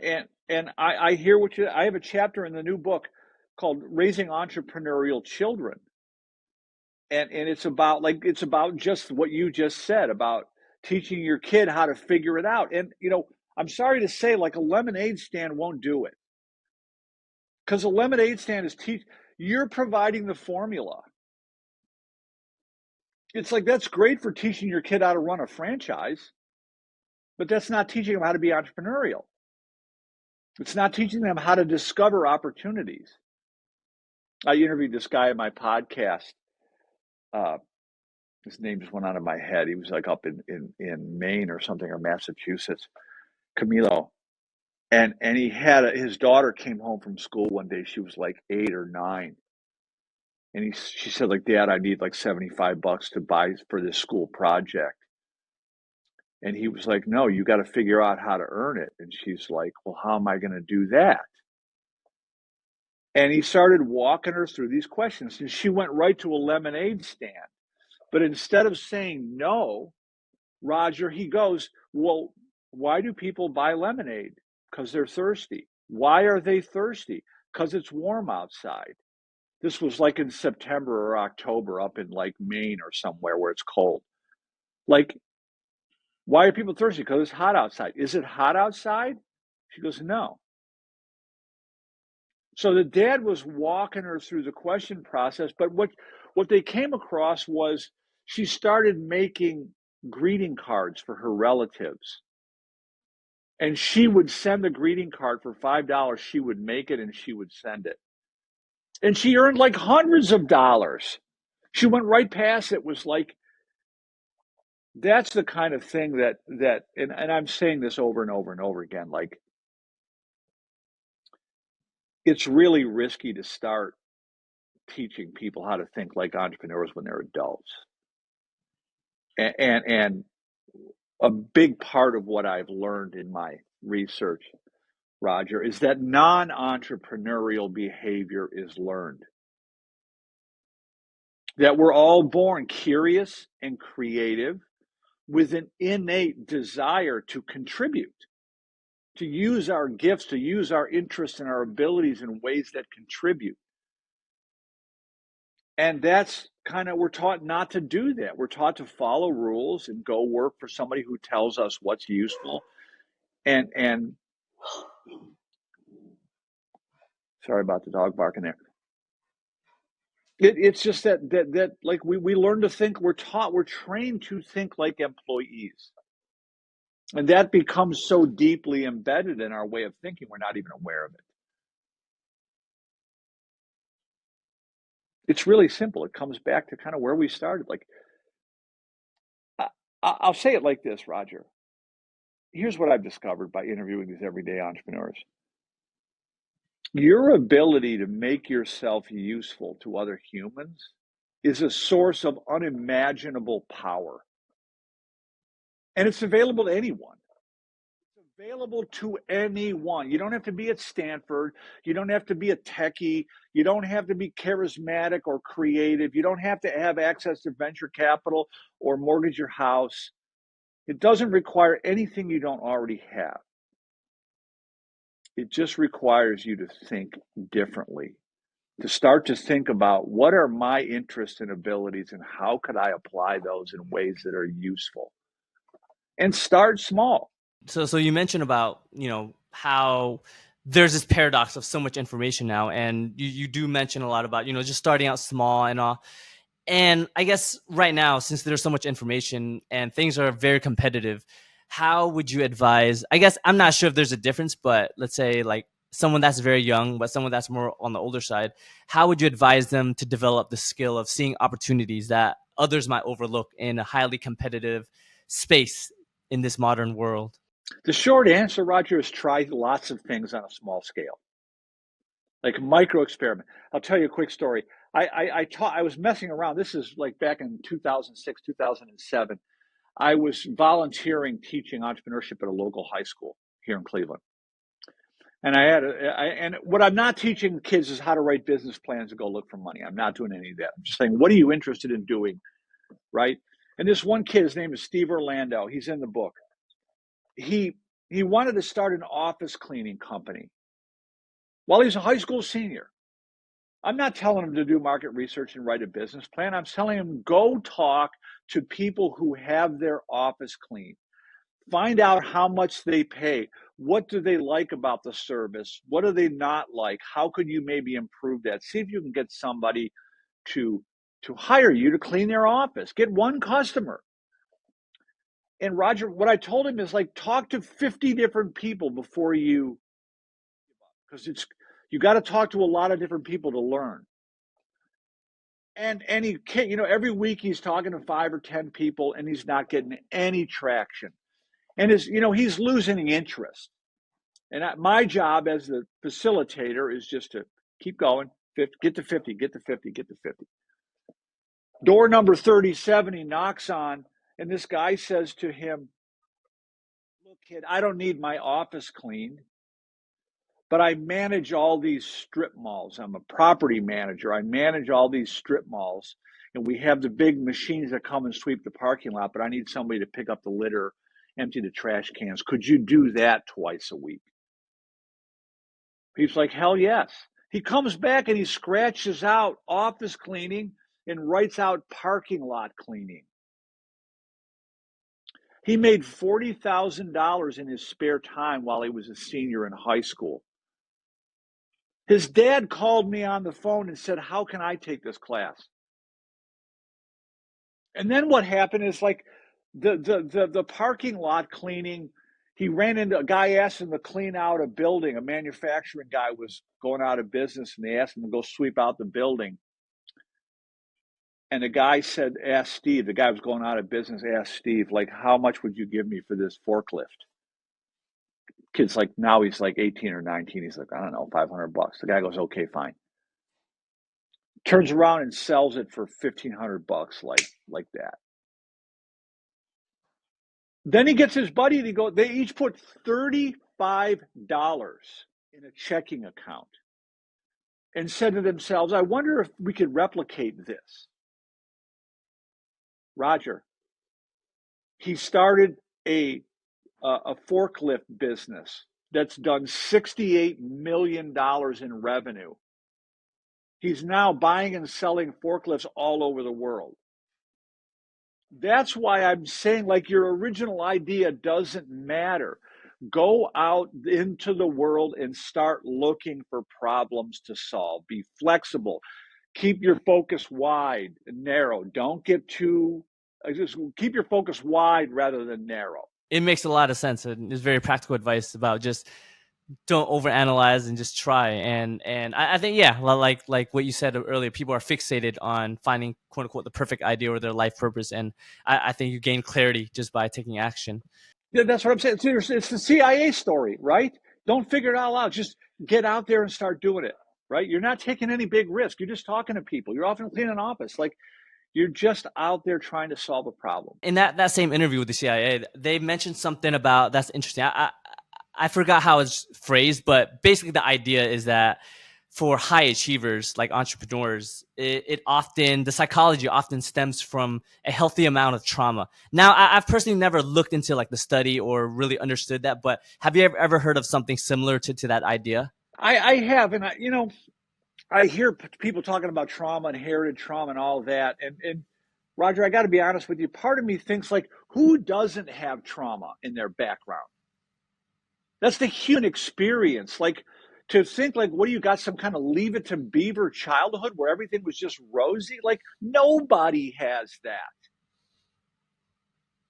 I hear what you. I have a chapter in the new book called "Raising Entrepreneurial Children," and it's about just what you just said about teaching your kid how to figure it out. And I'm sorry to say, like a lemonade stand won't do it. Because a lemonade stand is you're providing the formula. It's like that's great for teaching your kid how to run a franchise, but that's not teaching them how to be entrepreneurial. It's not teaching them how to discover opportunities. I interviewed this guy on my podcast. Uh, his name just went out of my head. He was like up in Maine or something, or Massachusetts, Camilo. And he had his daughter came home from school one day. She was like 8 or 9. And she said, like, Dad, I need like $75 to buy for this school project. And he was like, no, you got to figure out how to earn it. And she's like, well, how am I going to do that? And he started walking her through these questions. And she went right to a lemonade stand. But instead of saying no, Roger, he goes, well, why do people buy lemonade? Because they're thirsty. Why are they thirsty? Because it's warm outside. This was like in September or October up in like Maine or somewhere where it's cold. Like, why are people thirsty? Because it's hot outside. Is it hot outside? She goes, no. So the dad was walking her through the question process, but what they came across was she started making greeting cards for her relatives. And she would send the greeting card for $5. She would make it and she would send it. And she earned like hundreds of dollars. She went right past it, was like, that's the kind of thing that and I'm saying this over and over and over again, like, it's really risky to start teaching people how to think like entrepreneurs when they're adults. And a big part of what I've learned in my research, Roger, is that non-entrepreneurial behavior is learned. That we're all born curious and creative with an innate desire to contribute, to use our gifts, to use our interests and our abilities in ways that contribute. And that's kind of, we're taught not to do that. We're taught to follow rules and go work for somebody who tells us what's useful. And sorry about the dog barking there. It's just that like we learn to think, we're trained to think like employees. And that becomes so deeply embedded in our way of thinking, we're not even aware of it. It's really simple. It comes back to kind of where we started. Like, I'll say it like this, Roger. Here's what I've discovered by interviewing these everyday entrepreneurs. Your ability to make yourself useful to other humans is a source of unimaginable power. And it's available to anyone. It's available to anyone. You don't have to be at Stanford. You don't have to be a techie. You don't have to be charismatic or creative. You don't have to have access to venture capital or mortgage your house. It doesn't require anything you don't already have. It just requires you to think differently, to start to think about what are my interests and abilities and how could I apply those in ways that are useful. And start small. So you mentioned about, how there's this paradox of so much information now, and you do mention a lot about, just starting out small and all. And I guess right now, since there's so much information and things are very competitive, how would you advise? I guess I'm not sure if there's a difference, but let's say like someone that's very young, but someone that's more on the older side, how would you advise them to develop the skill of seeing opportunities that others might overlook in a highly competitive space in this modern world? The short answer, Roger, is try lots of things on a small scale, like micro experiment. I'll tell you a quick story. I was messing around. This is like back in 2006, 2007. I was volunteering teaching entrepreneurship at a local high school here in Cleveland. And and what I'm not teaching kids is how to write business plans and go look for money. I'm not doing any of that. I'm just saying, what are you interested in doing, right? And this one kid, his name is Steve Orlando. He's in the book. He wanted to start an office cleaning company while he's a high school senior. I'm not telling him to do market research and write a business plan. I'm telling him, go talk to people who have their office cleaned. Find out how much they pay. What do they like about the service? What do they not like? How could you maybe improve that? See if you can get somebody to hire you to clean their office. Get one customer. And Roger, what I told him is like, talk to 50 different people before you, because you got to talk to a lot of different people to learn. And he can't, every week he's talking to 5 or 10 people and he's not getting any traction. And he's losing interest. And my job as the facilitator is just to keep going, get to 50, get to 50, get to 50. Door number 37, he knocks on, and this guy says to him, "Look, kid, I don't need my office cleaned, but I manage all these strip malls. I'm a property manager. I manage all these strip malls, and we have the big machines that come and sweep the parking lot, but I need somebody to pick up the litter, empty the trash cans. Could you do that twice a week?" He's like, "Hell yes." He comes back and he scratches out office cleaning and writes out parking lot cleaning. He made $40,000 in his spare time while he was a senior in high school. His dad called me on the phone and said, "How can I take this class?" And then what happened is, like, the parking lot cleaning, he ran into a guy, asked him to clean out a building. A manufacturing guy was going out of business, and they asked him to go sweep out the building. And the guy asked Steve, the guy was going out of business, asked Steve, like, "How much would you give me for this forklift?" Kid's like, now he's like 18 or 19. He's like, "I don't know, $500. The guy goes, "Okay, fine." Turns around and sells it for $1,500, like that. Then he gets his buddy and they each put $35 in a checking account and said to themselves, "I wonder if we could replicate this." Roger, he started a forklift business that's done $68 million in revenue. He's now buying and selling forklifts all over the world. That's why I'm saying, like, your original idea doesn't matter. Go out into the world and start looking for problems to solve. Be flexible. Keep your focus wide and narrow. Don't get just keep your focus wide rather than narrow. It makes a lot of sense, and it's very practical advice about just don't overanalyze and just try. And I think, yeah, like what you said earlier, people are fixated on finding, quote unquote, the perfect idea or their life purpose, and I think you gain clarity just by taking action. Yeah, that's what I'm saying. It's the CIA story, right? Don't figure it all out. Just get out there and start doing it, right? You're not taking any big risk. You're just talking to people. You're often cleaning an office. Like, you're just out there trying to solve a problem. In that same interview with the CIA, they mentioned something about, that's interesting. I forgot how it's phrased, but basically the idea is that for high achievers like entrepreneurs, the psychology often stems from a healthy amount of trauma. Now, I've personally never looked into like the study or really understood that, but have you ever heard of something similar to that idea? I have, and I hear people talking about trauma, inherited trauma, and all that. And Roger, I got to be honest with you. Part of me thinks, like, who doesn't have trauma in their background? That's the human experience. Like, to think, like, what do you got, some kind of Leave It to Beaver childhood where everything was just rosy? Like, nobody has that,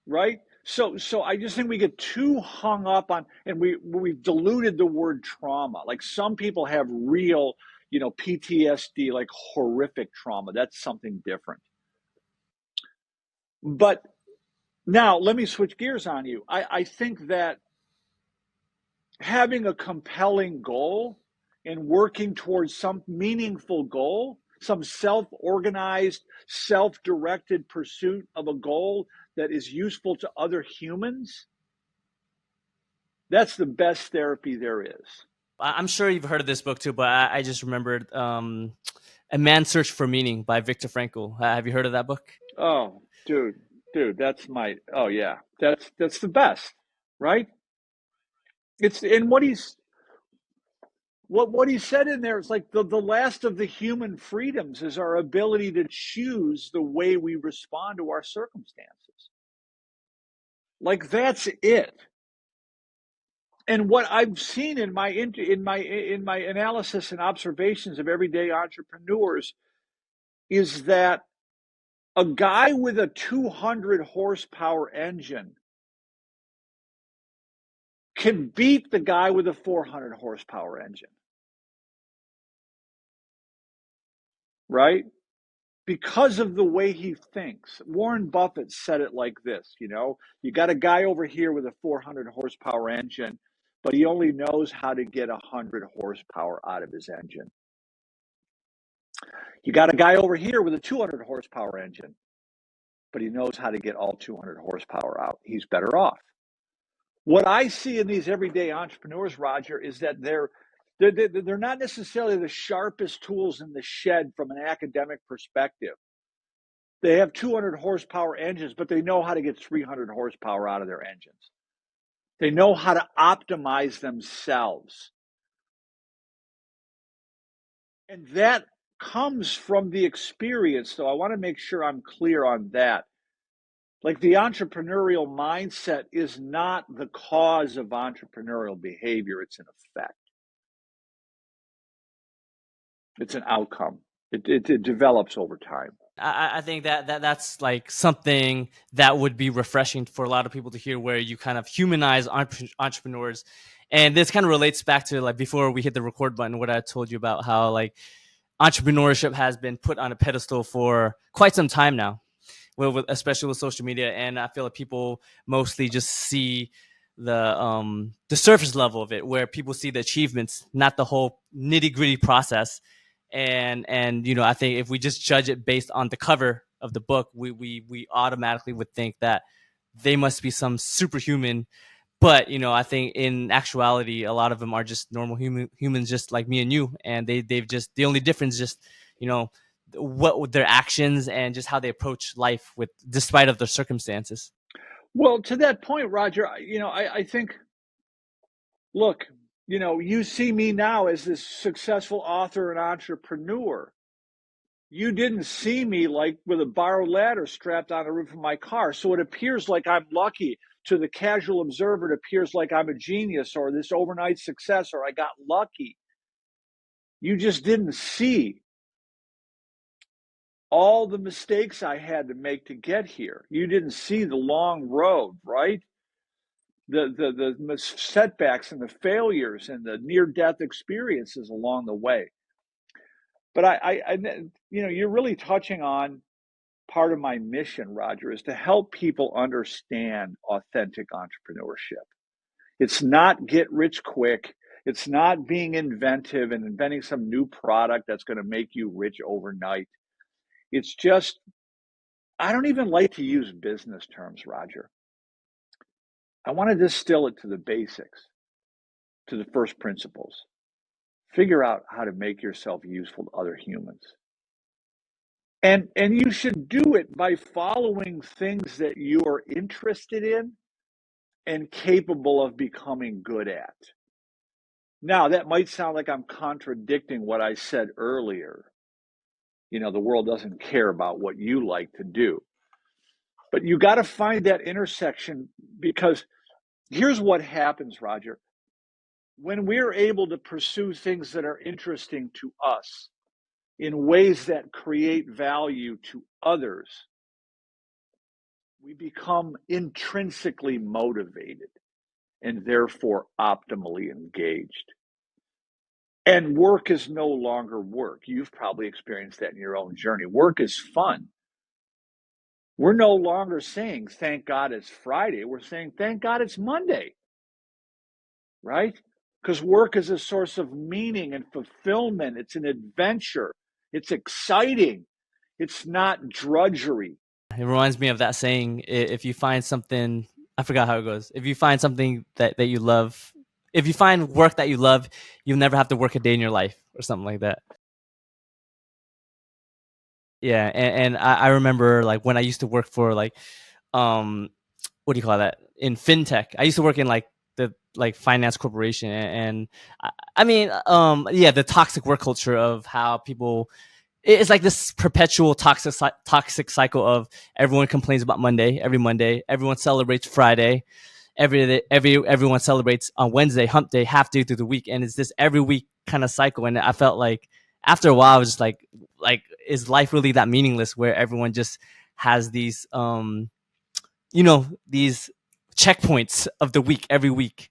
right? So I just think we get too hung up on, and we've diluted the word trauma. Like, some people have real, PTSD, like horrific trauma. That's something different. But now let me switch gears on you. I think that having a compelling goal and working towards some meaningful goal, some self-organized, self-directed pursuit of a goal that is useful to other humans, that's the best therapy there is. I'm sure you've heard of this book too, but I just remembered A Man's Search for Meaning by Viktor Frankl. Have you heard of that book? Oh, dude, oh yeah, that's the best, right? It's and what he said in there is, like, the last of the human freedoms is our ability to choose the way we respond to our circumstances. Like, that's it. And what I've seen in my analysis and observations of everyday entrepreneurs is that a guy with a 200 horsepower engine can beat the guy with a 400 horsepower engine, right? because of the way he thinks. Warren Buffett said it like this, you got a guy over here with a 400 horsepower engine, but he only knows how to get 100 horsepower out of his engine. You got a guy over here with a 200 horsepower engine, but he knows how to get all 200 horsepower out. He's better off. What I see in these everyday entrepreneurs, Roger, is that they're not necessarily the sharpest tools in the shed from an academic perspective. They have 200 horsepower engines, but they know how to get 300 horsepower out of their engines. They know how to optimize themselves. And that comes from the experience. So I want to make sure I'm clear on that. Like, the entrepreneurial mindset is not the cause of entrepreneurial behavior. It's an effect. It's an outcome. It develops over time. I think that's like something that would be refreshing for a lot of people to hear, where you kind of humanize entrepreneurs. And this kind of relates back to, like, before we hit the record button, what I told you about how, like, entrepreneurship has been put on a pedestal for quite some time now, especially with social media. And I feel like people mostly just see the surface level of it, where people see the achievements, not the whole nitty gritty process. And I think if we just judge it based on the cover of the book, we automatically would think that they must be some superhuman. But I think in actuality, a lot of them are just normal humans, just like me and you. And they've just, the only difference is just what their actions and just how they approach life despite of their circumstances. Well, to that point, Roger, I think, look, you see me now as this successful author and entrepreneur. You didn't see me like with a borrowed ladder strapped on the roof of my car. So it appears like I'm lucky. To the casual observer, it appears like I'm a genius or this overnight success or I got lucky. You just didn't see all the mistakes I had to make to get here. You didn't see the long road, right? The setbacks and the failures and the near-death experiences along the way. But I you're really touching on part of my mission, Roger, is to help people understand authentic entrepreneurship. It's not get rich quick. It's not being inventive and inventing some new product that's going to make you rich overnight. It's just, I don't even like to use business terms, Roger. I want to distill it to the basics, to the first principles. Figure out how to make yourself useful to other humans. And you should do it by following things that you are interested in and capable of becoming good at. Now, that might sound like I'm contradicting what I said earlier. The world doesn't care about what you like to do. But you got to find that intersection, because here's what happens, Roger. When we're able to pursue things that are interesting to us in ways that create value to others, we become intrinsically motivated and therefore optimally engaged. And work is no longer work. You've probably experienced that in your own journey. Work is fun. We're no longer saying, thank God it's Friday. We're saying, thank God it's Monday, right? Because work is a source of meaning and fulfillment. It's an adventure. It's exciting. It's not drudgery. It reminds me of that saying, if you find something, I forgot how it goes. If you find something that you love, if you find work that you love, you'll never have to work a day in your life, or something like that. Yeah. And I remember, like, when I used to work for, like, what do you call that? In fintech. I used to work in, like, the, like, finance corporation. And I mean, yeah, the toxic work culture of how people, it's like this perpetual toxic cycle of everyone complains about Monday, every Monday, everyone celebrates Friday, everyone celebrates on Wednesday, hump day, half day through the week. And it's this every week kind of cycle. And I felt like after a while, I was just like, is life really that meaningless, where everyone just has these, these checkpoints of the week every week?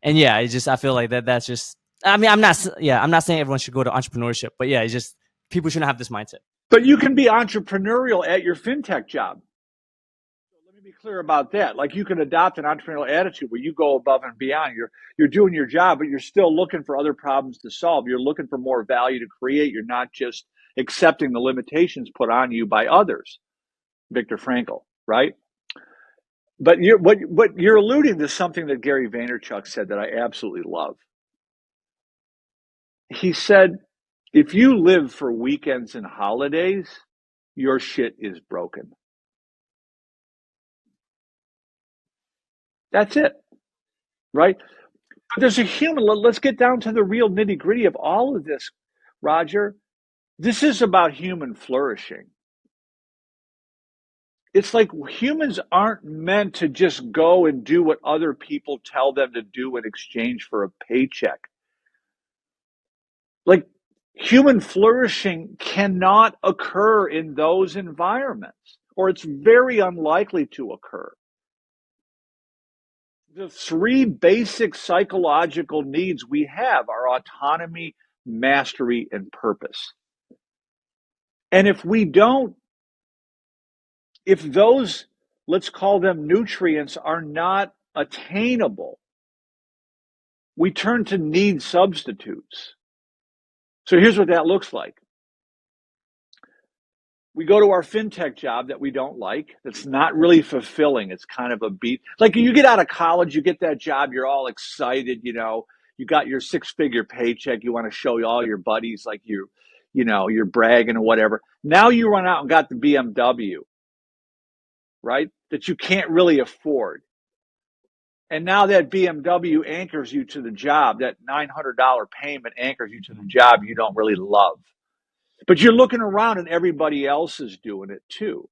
And yeah, I feel like that's just, I mean, I'm not saying everyone should go to entrepreneurship, but yeah, it's just, people shouldn't have this mindset. But you can be entrepreneurial at your fintech job. Let me be clear about that. Like, you can adopt an entrepreneurial attitude where you go above and beyond. You're doing your job, but you're still looking for other problems to solve. You're looking for more value to create. You're not just accepting the limitations put on you by others. Viktor Frankl, right? But what you're alluding to something that Gary Vaynerchuk said that I absolutely love. He said, if you live for weekends and holidays, your shit is broken. That's it, right? But there's a human. Let's get down to the real nitty gritty of all of this, Roger. This is about human flourishing. It's like humans aren't meant to just go and do what other people tell them to do in exchange for a paycheck. Like, human flourishing cannot occur in those environments, or it's very unlikely to occur. The three basic psychological needs we have are autonomy, mastery, and purpose. And if those, let's call them nutrients, are not attainable, we turn to need substitutes. So here's what that looks like. We go to our fintech job that we don't like, that's not really fulfilling. It's kind of a beat. Like, you get out of college, you get that job, you're all excited, you got your 6-figure paycheck, you want to show all your buddies like you're bragging or whatever. Now you run out and got the BMW, right? That you can't really afford. And now that BMW anchors you to the job, that $900 payment anchors you to the job you don't really love. But you're looking around and everybody else is doing it too.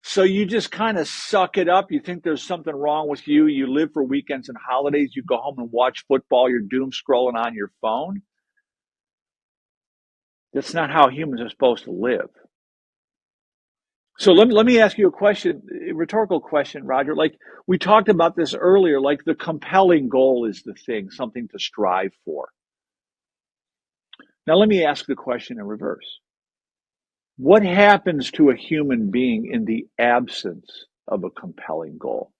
So you just kind of suck it up. You think there's something wrong with you. You live for weekends and holidays. You go home and watch football. You're doom scrolling on your phone. That's not how humans are supposed to live. So let me ask you a rhetorical question, Roger. Like, we talked about this earlier, like the compelling goal is the thing, something to strive for. Now let me ask the question in reverse. What happens to a human being in the absence of a compelling goal?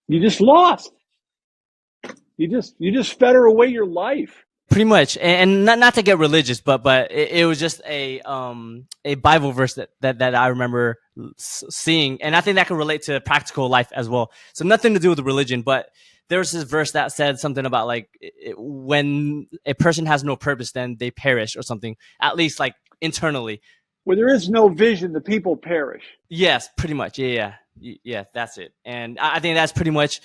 You just lost. You just fetter away your life. Pretty much, and not to get religious, but it was just a Bible verse that I remember seeing, and I think that could relate to practical life as well. So nothing to do with religion, but there was this verse that said something about like when a person has no purpose, then they perish or something. At least like internally. Where there is no vision, the people perish. Yes, pretty much. Yeah, that's it. And I think that's pretty much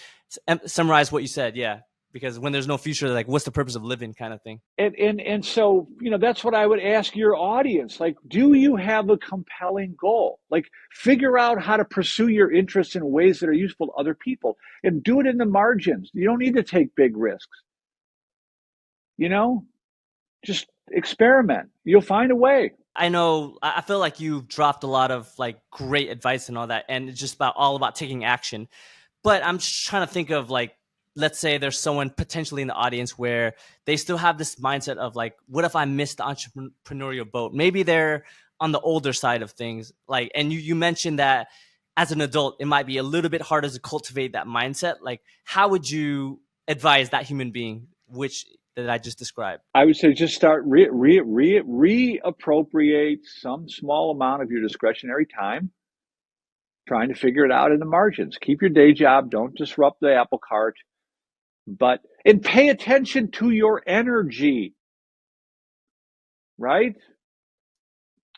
summarized what you said. Yeah. Because when there's no future, like, what's the purpose of living, kind of thing. And so, that's what I would ask your audience. Like, do you have a compelling goal? Like, figure out how to pursue your interests in ways that are useful to other people, and do it in the margins. You don't need to take big risks. Just experiment. You'll find a way. I know. I feel like you've dropped a lot of like great advice and all that, and it's just all about taking action. But I'm just trying to think of like, let's say there's someone potentially in the audience where they still have this mindset of like, what if I missed the entrepreneurial boat? Maybe they're on the older side of things. Like, and you mentioned that as an adult, it might be a little bit harder to cultivate that mindset. Like, how would you advise that human being, that I just described? I would say just start reappropriate some small amount of your discretionary time, trying to figure it out in the margins. Keep your day job. Don't disrupt the apple cart. And pay attention to your energy, right?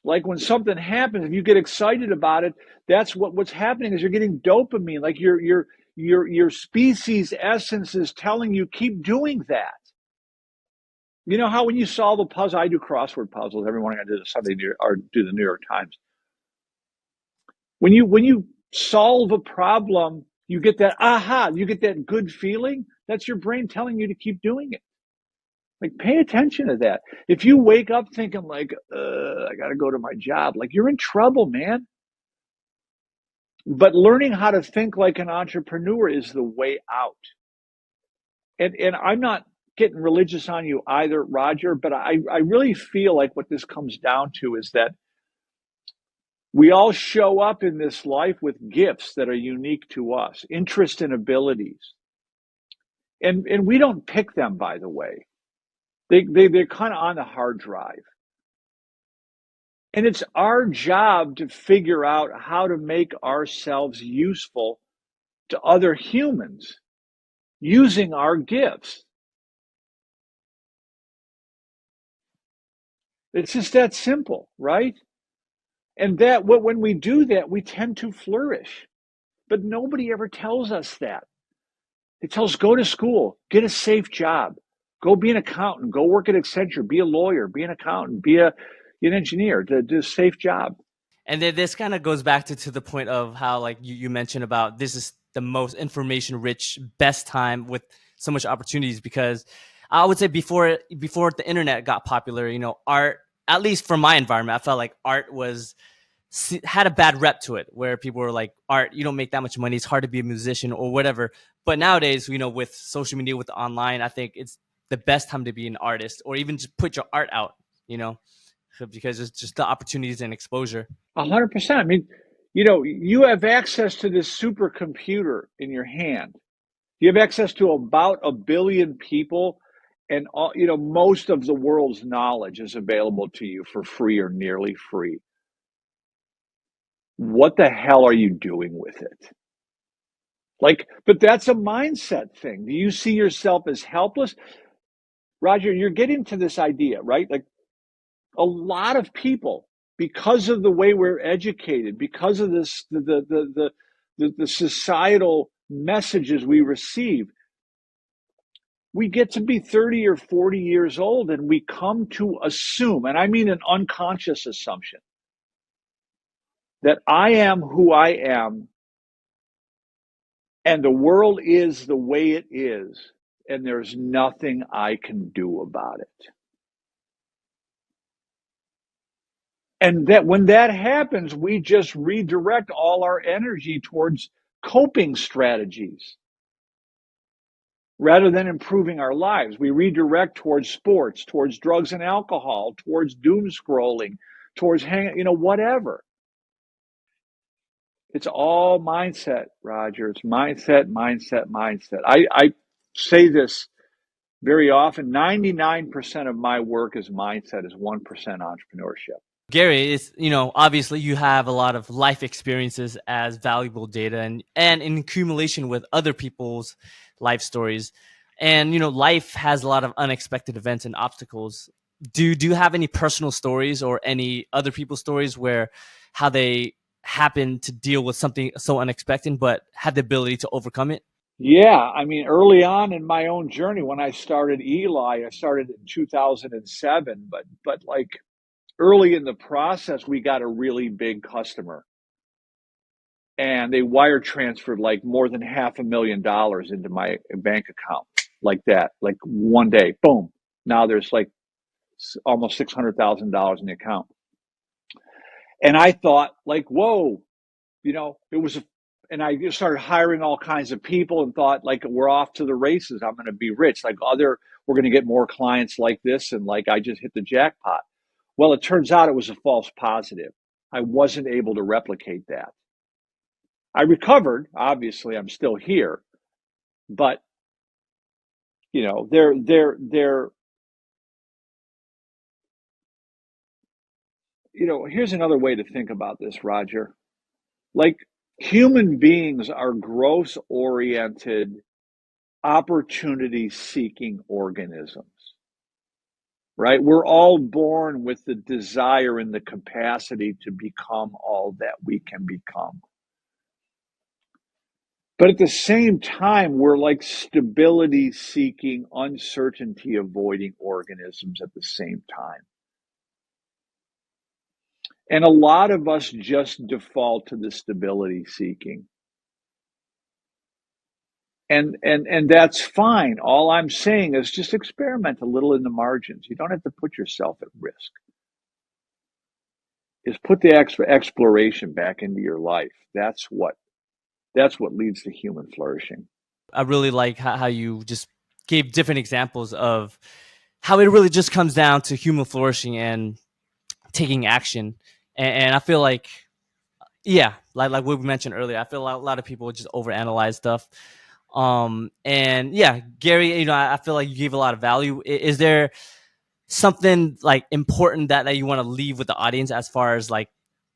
Like, when something happens, if you get excited about it, that's what's happening is you're getting dopamine. Like, your species essence is telling you, keep doing that. You know how when you solve a puzzle, I do crossword puzzles every morning. I do the Sunday or do the New York Times. When you solve a problem, you get that aha, you get that good feeling. That's your brain telling you to keep doing it. Like, pay attention to that. If you wake up thinking like, I got to go to my job, like, you're in trouble, man. But learning how to think like an entrepreneur is the way out. And I'm not getting religious on you either, Roger, but I really feel like what this comes down to is that we all show up in this life with gifts that are unique to us, interests and abilities. And we don't pick them, by the way. They're kind of on the hard drive. And it's our job to figure out how to make ourselves useful to other humans using our gifts. It's just that simple, right? And that when we do that, we tend to flourish. But nobody ever tells us that. They tell us go to school, get a safe job, go be an accountant, go work at Accenture, be a lawyer, be an accountant, be an engineer, do a safe job. And then this kind of goes back to the point of how, like you mentioned about, this is the most information rich, best time with so much opportunities, because I would say before the internet got popular, art, at least for my environment, I felt like art had a bad rep to it, where people were like, art, you don't make that much money, it's hard to be a musician or whatever. But nowadays, with social media, with online, I think it's the best time to be an artist, or even just put your art out, because it's just the opportunities and exposure. 100%. I mean, you have access to this supercomputer in your hand. You have access to about 1 billion people, and most of the world's knowledge is available to you for free or nearly free. What the hell are you doing with it? But that's a mindset thing. Do you see yourself as helpless? Roger, you're getting to this idea, right? Like, a lot of people, because of the way we're educated, because of this, the societal messages we receive, we get to be 30 or 40 years old and we come to assume, and I mean an unconscious assumption, that I am who I am and the world is the way it is, and there's nothing I can do about it. And that when that happens, we just redirect all our energy towards coping strategies rather than improving our lives. We redirect towards sports, towards drugs and alcohol, towards doom scrolling, towards whatever. It's all mindset, Roger. It's mindset, mindset, mindset. I say this very often. 99% of my work is mindset, is 1% entrepreneurship. Gary, is obviously you have a lot of life experiences as valuable data, and in accumulation with other people's life stories, and life has a lot of unexpected events and obstacles. Do you have any personal stories or any other people's stories where how they happen to deal with something so unexpected but had the ability to overcome it? Yeah, I mean, early on in my own journey, when I started Eli, I started in 2007, but like early in the process, we got a really big customer, and they wire transferred like more than $500,000 into my bank account, like that, like one day, boom. Now there's like almost $600,000 in the account, and I thought, like, whoa, it was and I just started hiring all kinds of people and thought, like, we're off to the races. I'm going to be rich. We're going to get more clients like this. And like, I just hit the jackpot. Well, it turns out it was a false positive. I wasn't able to replicate that. I recovered. Obviously, I'm still here, but they're here's another way to think about this, Roger. Like, human beings are growth oriented, opportunity seeking organisms, right? We're all born with the desire and the capacity to become all that we can become. But at the same time, we're like stability seeking, uncertainty avoiding organisms at the same time. And a lot of us just default to the stability seeking. And that's fine. All I'm saying is just experiment a little in the margins. You don't have to put yourself at risk. Is put the exploration back into your life. That's what leads to human flourishing. I really like how you just gave different examples of how it really just comes down to human flourishing and taking action. And I feel like, yeah, like what we mentioned earlier, I feel like a lot of people just overanalyze stuff. And yeah, Gary, I feel like you gave a lot of value. Is there something like important that you want to leave with the audience as far as like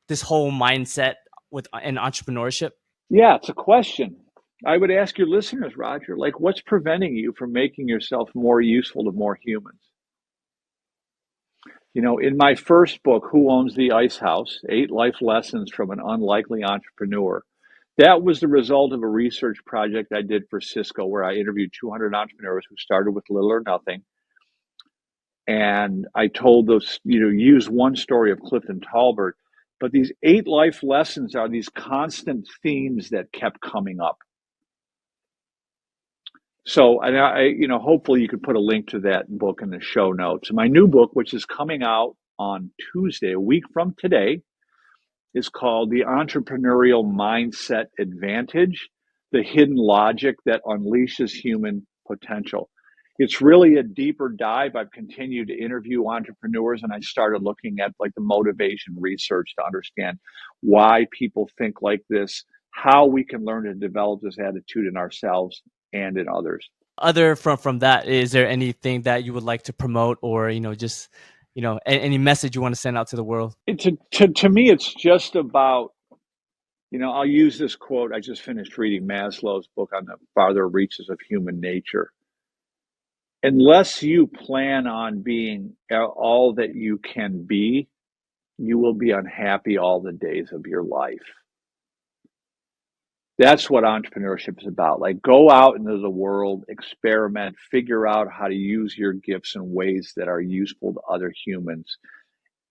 this whole mindset with in entrepreneurship? Yeah, it's a question. I would ask your listeners, Roger, like what's preventing you from making yourself more useful to more humans? In my first book, Who Owns the Ice House? 8 Life Lessons from an Unlikely Entrepreneur. That was the result of a research project I did for Cisco, where I interviewed 200 entrepreneurs who started with little or nothing. And I told those, use one story of Clifton Talbert, but these 8 life lessons are these constant themes that kept coming up. So, and hopefully you could put a link to that book in the show notes. My new book, which is coming out on Tuesday, a week from today, is called The Entrepreneurial Mindset Advantage: The Hidden Logic That Unleashes Human Potential. It's really a deeper dive. I've continued to interview entrepreneurs, and I started looking at like the motivation research to understand why people think like this, how we can learn to develop this attitude in ourselves and in others. Other from that, is there anything that you would like to promote, or just any message you want to send out to the world? To me, it's just about, I'll use this quote. I just finished reading Maslow's book on the farther reaches of human nature. Unless you plan on being all that you can be, you will be unhappy all the days of your life. That's what entrepreneurship is about. Like, go out into the world, experiment, figure out how to use your gifts in ways that are useful to other humans,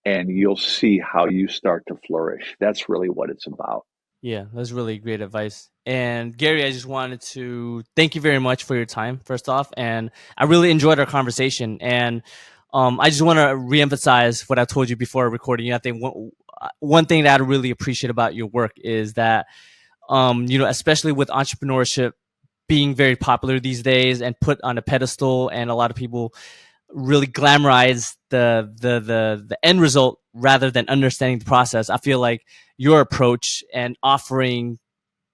and you'll see how you start to flourish. That's really what it's about. Yeah, that's really great advice. And Gary, I just wanted to thank you very much for your time, first off. And I really enjoyed our conversation. And I just want to reemphasize what I told you before recording. I think one thing that I really appreciate about your work is that, especially with entrepreneurship being very popular these days and put on a pedestal, and a lot of people really glamorize the end result rather than understanding the process. I feel like your approach and offering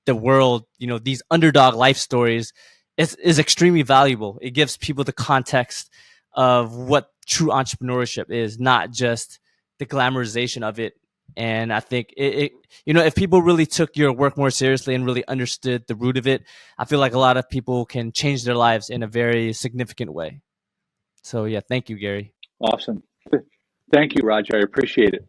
the world, these underdog life stories is extremely valuable. It gives people the context of what true entrepreneurship is, not just the glamorization of it. And I think if people really took your work more seriously and really understood the root of it, I feel like a lot of people can change their lives in a very significant way. So yeah, thank you, Gary. Awesome. Thank you, Roger. I appreciate it.